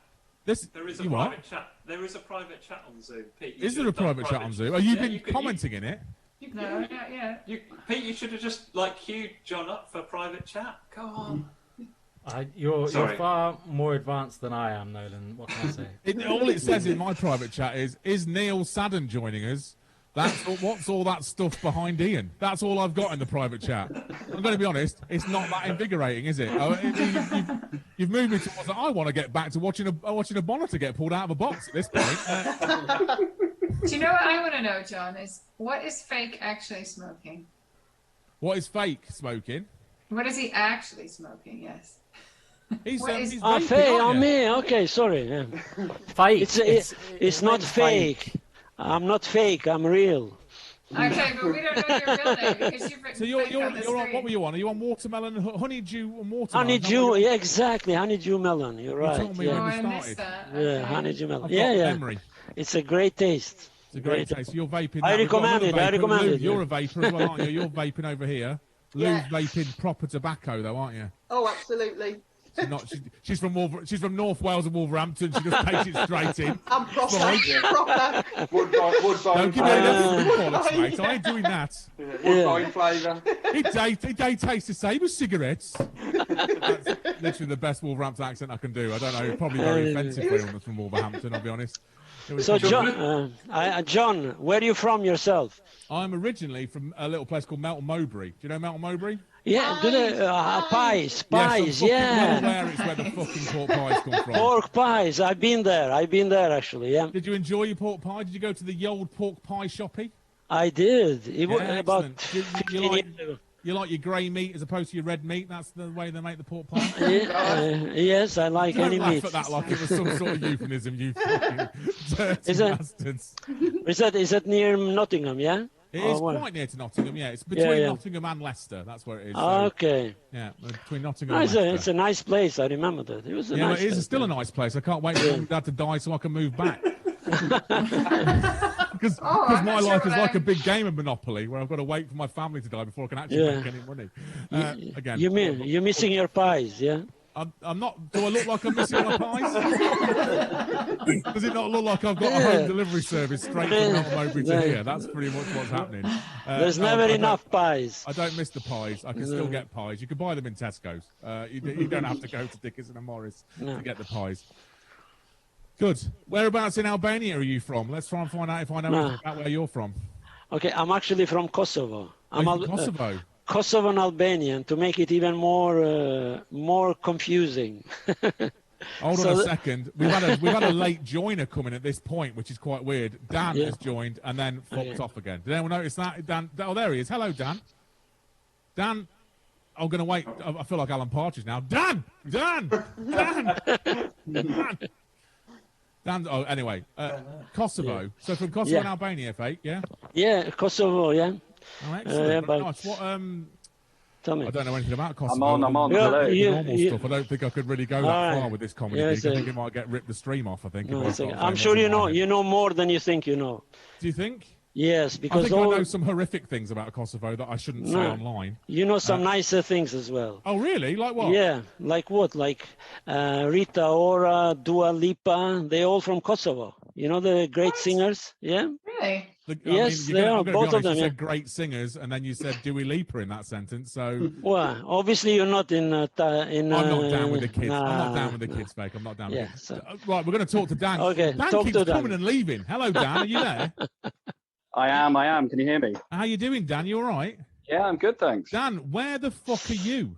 There is a private chat. There is a private chat on Zoom. Pete, is there a private chat on Zoom? Have you been commenting in it? No, yeah. Pete, you should have just queued John up for private chat. Go on. You're far more advanced than I am, Nolan. What can I say? All it says in my private chat is Neil Sadden joining us? What's all that stuff behind Ian? That's all I've got in the private chat. I'm going to be honest, it's not that invigorating, is it? You've moved me towards that. I want to get back to watching a monitor get pulled out of a box at this point. Do you know what I want to know, John? Is what is fake actually smoking? What is fake smoking? What is he actually smoking? Yes. He's fake on me. Okay, sorry. Yeah. Fake. It's not fake. I'm not fake. I'm real. Okay, but we don't know your real name because you've written. So you're on, what were you on? Are you on watermelon, honeydew, and watermelon? Honeydew, yeah, exactly. Honeydew melon. You're right. You told me when we started. Yeah, honeydew melon. I've got memory. It's a great taste. It's a great taste. So you're vaping. I recommend it. Lou, you're a vapor as well, aren't you? You're vaping over here. Lou's vaping proper tobacco, though, aren't you? Oh, absolutely. She's from North Wales and Wolverhampton. She just takes it straight in. I'm proper. Woodbine. Don't give me any mate. I ain't doing that. Woodbine flavour. He tastes the same as cigarettes. That's literally the best Wolverhampton accent I can do. I don't know. It's probably very offensive for anyone that's from Wolverhampton, I'll be honest. So, John, where are you from yourself? I'm originally from a little place called Melton Mowbray. Do you know Melton Mowbray? Yeah, pies, yeah. Well, it's where the fucking pork pies come from. Pork pies, I've been there actually, yeah. Did you enjoy your pork pie? Did you go to the old pork pie shoppy? I did. It was about you like your grey meat as opposed to your red meat? That's the way they make the pork pie? Yes, I like any meat. Don't laugh at that like it was some sort of euphemism, you fucking dirty bastards. Is that near Nottingham, yeah? It is quite near to Nottingham, yeah. It's between Nottingham and Leicester. That's where it is. Okay. Yeah, between Nottingham and Leicester. It's a nice place. I remember that. It was a nice place. Still a nice place. I can't wait for my dad to die so I can move back. Because my life is like a big game of Monopoly where I've got to wait for my family to die before I can actually make any money. Again, you're missing your pies, yeah? I'm not. Do I look like I'm missing my pies? Does it not look like I've got a home delivery service straight from Melton Mowbray to here? That's pretty much what's happening. There's never enough pies. I don't miss the pies. I can still get pies. You can buy them in Tesco's. You don't have to go to Dickinson and Morris to get the pies. Good. Whereabouts in Albania are you from? Let's try and find out if I know about where you're from. Okay, I'm actually from Kosovo. I'm from Kosovo. Kosovan Albanian, to make it even more confusing. Hold on a second. We've had a late joiner coming at this point, which is quite weird. Dan has joined and then fucked off again. Did anyone notice that? Dan, oh, there he is. Hello, Dan. Dan, I'm going to wait. I feel like Alan Partridge now. Dan! Oh, anyway, Kosovo. Yeah. So from Kosovo and Albania, Fake, yeah? Yeah, Kosovo, yeah. Oh, excellent. Nice. Tommy. I don't know anything about Kosovo. I'm on. The Hello. normal stuff. I don't think I could really go that far with this comedy Yeah, gig. I think it might get ripped the stream off. I think. No, if I it's start okay. saying I'm sure what's you in my know. head. You know more than you think you know. Do you think? Yes, because I think I know some horrific things about Kosovo that I shouldn't say online. You know some nicer things as well. Oh, really? Like what? Yeah, like what? Like Rita Ora, Dua Lipa. They're all from Kosovo. You know the great singers. Yeah. Really? Yes, they are. Both of them. You Yeah. said great singers, and then you said Dua Lipa in that sentence. So. Well, obviously you're not in. I'm not down with the kids. I'm not down with the kids, fake. I'm not down with it. So. Right, we're going to talk to Dan. Okay, Dan talk keeps to Dan. coming and leaving. Hello, Dan. Are you there? I am. Can you hear me? How you doing, Dan? You all right? Yeah, I'm good, thanks. Dan, where the fuck are you?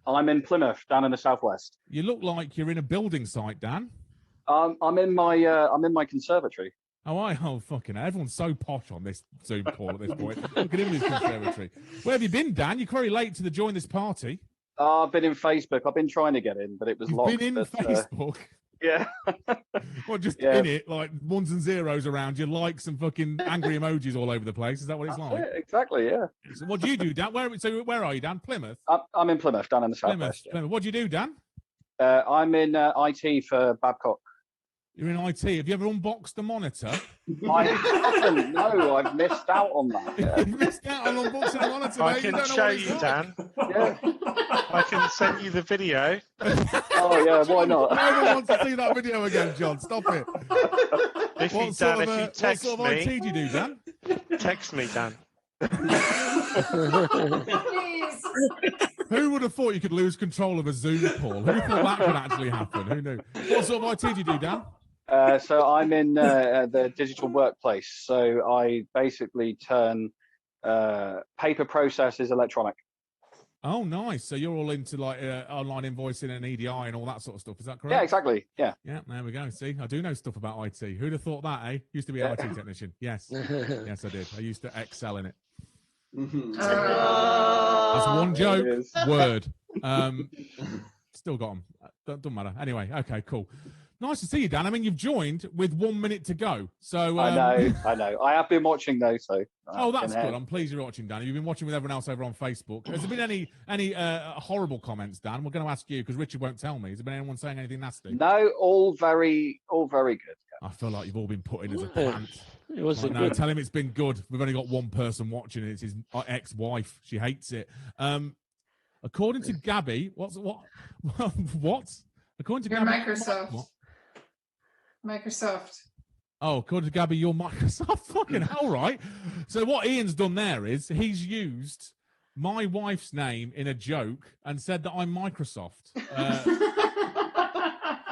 I'm in Plymouth, down in the southwest. You look like you're in a building site, Dan. I'm in my conservatory. Oh, fucking hell. Everyone's so posh on this Zoom call at this point. Look at him in his conservatory. Where have you been, Dan? You're very late to join this party. I've been in Facebook. I've been trying to get in, but it was You've locked. been in Facebook? Yeah. Well, just in it, like ones and zeros around you, likes and fucking angry emojis all over the place. Is that what it's like? Yeah, exactly, yeah. So what do you do, Dan? Where are you, Dan? Plymouth? I'm in Plymouth, down in the southwest. Plymouth. What do you do, Dan? I'm in IT for Babcock. You're in IT. Have you ever unboxed a monitor? I haven't. No, I've missed out on that. Yeah. You've missed out on unboxing a monitor, I mate. can You don't know show what it's you, like. Dan. Yeah. I can send you the video. Oh yeah, why not? No one wants to see that video again, John. Stop it. If you, What sort Dan, of if you text what sort of me, IT do you do, Dan? text me, Dan. Who would have thought you could lose control of a Zoom call? Who thought that could actually happen? Who knew? What sort of IT do you do, Dan? So I'm in the digital workplace. So I basically turn paper processes electronic. Oh, nice. So you're all into like online invoicing and EDI and all that sort of stuff. Is that correct? Yeah, exactly. Yeah. Yeah, there we go. See, I do know stuff about IT. Who'd have thought that, eh? Used to be an IT technician. Yes. Yes, I did. I used to excel in it. That's one joke. Word. Still got them. Doesn't matter. Anyway, okay, cool. Nice to see you, Dan. I mean, you've joined with 1 minute to go. So I know. I have been watching though. So. Oh, that's good. I'm pleased you're watching, Dan. You've been watching with everyone else over on Facebook. Has there been any horrible comments, Dan? We're going to ask you because Richard won't tell me. Has there been anyone saying anything nasty? No, all very good. I feel like you've all been put in as a plant. It was no, tell him it's been good. We've only got one person watching it. It's his ex-wife. She hates it. According to Gabby, what? According to Your Gabby, Microsoft. What? Microsoft. Oh, according to Gabby, you're Microsoft. Fucking hell, right? So what Ian's done there is he's used my wife's name in a joke and said that I'm Microsoft.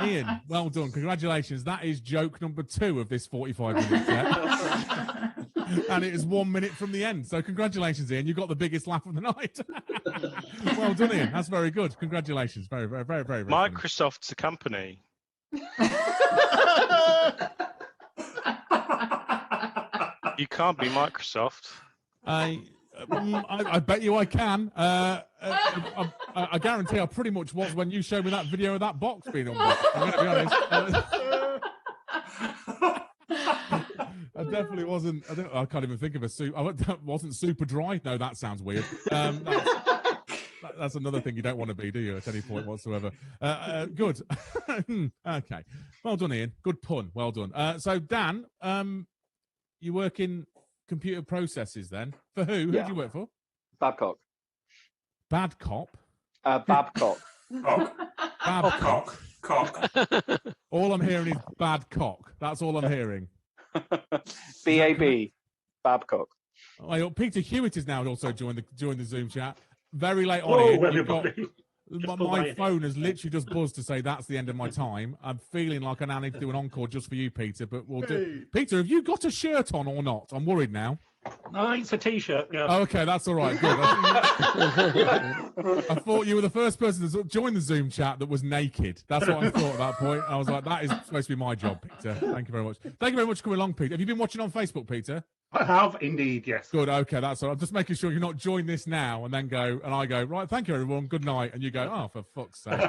Ian, well done. Congratulations. That is joke number 2 of this 45 minutes. Yeah? And it is 1 minute from the end. So congratulations, Ian. You got the biggest laugh of the night. Well done, Ian. That's very good. Congratulations. Very, very, very, very, very Microsoft's a company. You can't be Microsoft. I bet you I can. I guarantee I pretty much was when you showed me that video of that box being unboxed. I'm going to be honest. I definitely wasn't. I can't even think of a soup. I wasn't super dry. No, that sounds weird. That's another thing you don't want to be, do you, at any point whatsoever? Good. Okay. Well done, Ian. Good pun. Well done. So, Dan, you work in computer processes then? For who? Who do you work for? Babcock. Bad cop? Babcock. Babcock. Cock. All I'm hearing is bad cock. That's all I'm hearing. BAB. Babcock. Oh, Peter Hewitt is now also joined the Zoom chat. Very late on. My phone has literally just buzzed to say that's the end of my time. I'm feeling like I now need to do an encore just for you, Peter, but we'll do. Peter, have you got a shirt on or not? I'm worried now. No, it's a t-shirt. Yeah. Oh, okay, that's all right. Good. I thought you were the first person to join the Zoom chat that was naked. That's what I thought at that point. I was like, that is supposed to be my job, Peter. Thank you very much. Thank you very much for coming along, Peter. Have you been watching on Facebook, Peter? I have indeed, yes. Good, okay, that's all. I'm just making sure you're not join this now and then go, and I go, right, thank you, everyone, good night. And you go, oh, for fuck's sake.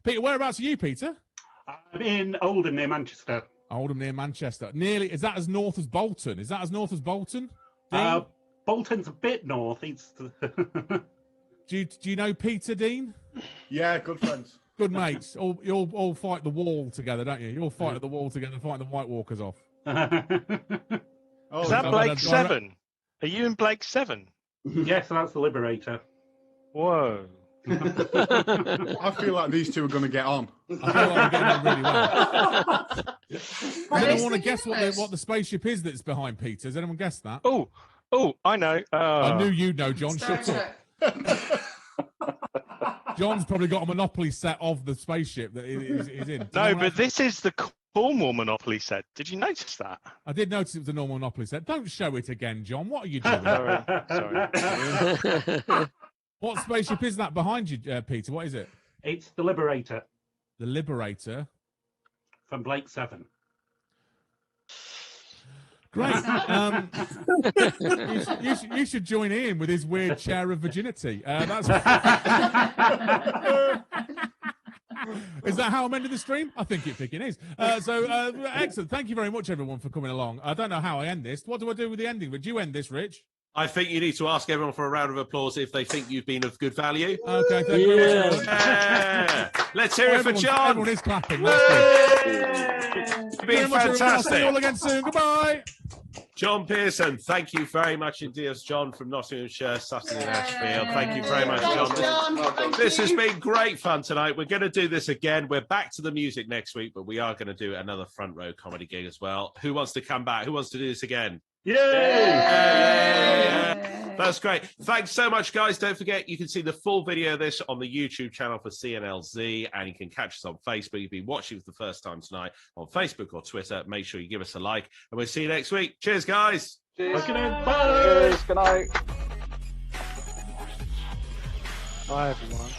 Peter, whereabouts are you, Peter? I'm in Oldham near Manchester. Oldham near Manchester. Nearly, is that as north as Bolton? Is that as north as Bolton? Bolton's a bit north. Do you know Peter Dean? Yeah, good friends. Good mates. You all fight the wall together, don't you? You all fight at the wall together, fighting the White Walkers off. Is that Blake 7? Are you in Blake 7? Yes, that's the Liberator. Whoa. I feel like these two are going to get on. I feel like we're getting on really well. Does anyone want to guess what the spaceship is that's behind Peter? Has anyone guessed that? Oh, I know. I knew you'd know, John. Shut up. John's probably got a Monopoly set of the spaceship that he's in. No, but this is the Cornwall Monopoly set. Did you notice that? I did notice it was a normal Monopoly set. Don't show it again, John. What are you doing? Sorry. What spaceship is that behind you, Peter? What is it? It's the Liberator. The Liberator? From Blake 7. Great. You should join Ian with his weird chair of virginity. That's. Is that how I'm ending the stream? I think it is. Excellent. Thank you very much, everyone, for coming along. I don't know how I end this. What do I do with the ending? Would you end this, Rich? I think you need to ask everyone for a round of applause if they think you've been of good value. Okay, thank you very much. Yeah. Let's hear it for Jon. Everyone is clapping. You've been fantastic. I'll see you all again soon. Goodbye. Jon Pearson, thank you very much indeed. Jon from Nottinghamshire, Sutton and Ashfield. Thank you very much, Jon. This has been great fun tonight. We're going to do this again. We're back to the music next week, but we are going to do another front row comedy gig as well. Who wants to come back? Who wants to do this again? Yay! That's great. Thanks so much, guys. Don't forget, you can see the full video of this on the YouTube channel for CNLZ, and you can catch us on Facebook. You've been watching for the first time tonight on Facebook or Twitter. Make sure you give us a like, and we'll see you next week. Cheers, guys. Cheers. Bye. Cheers. Good night. Bye, everyone.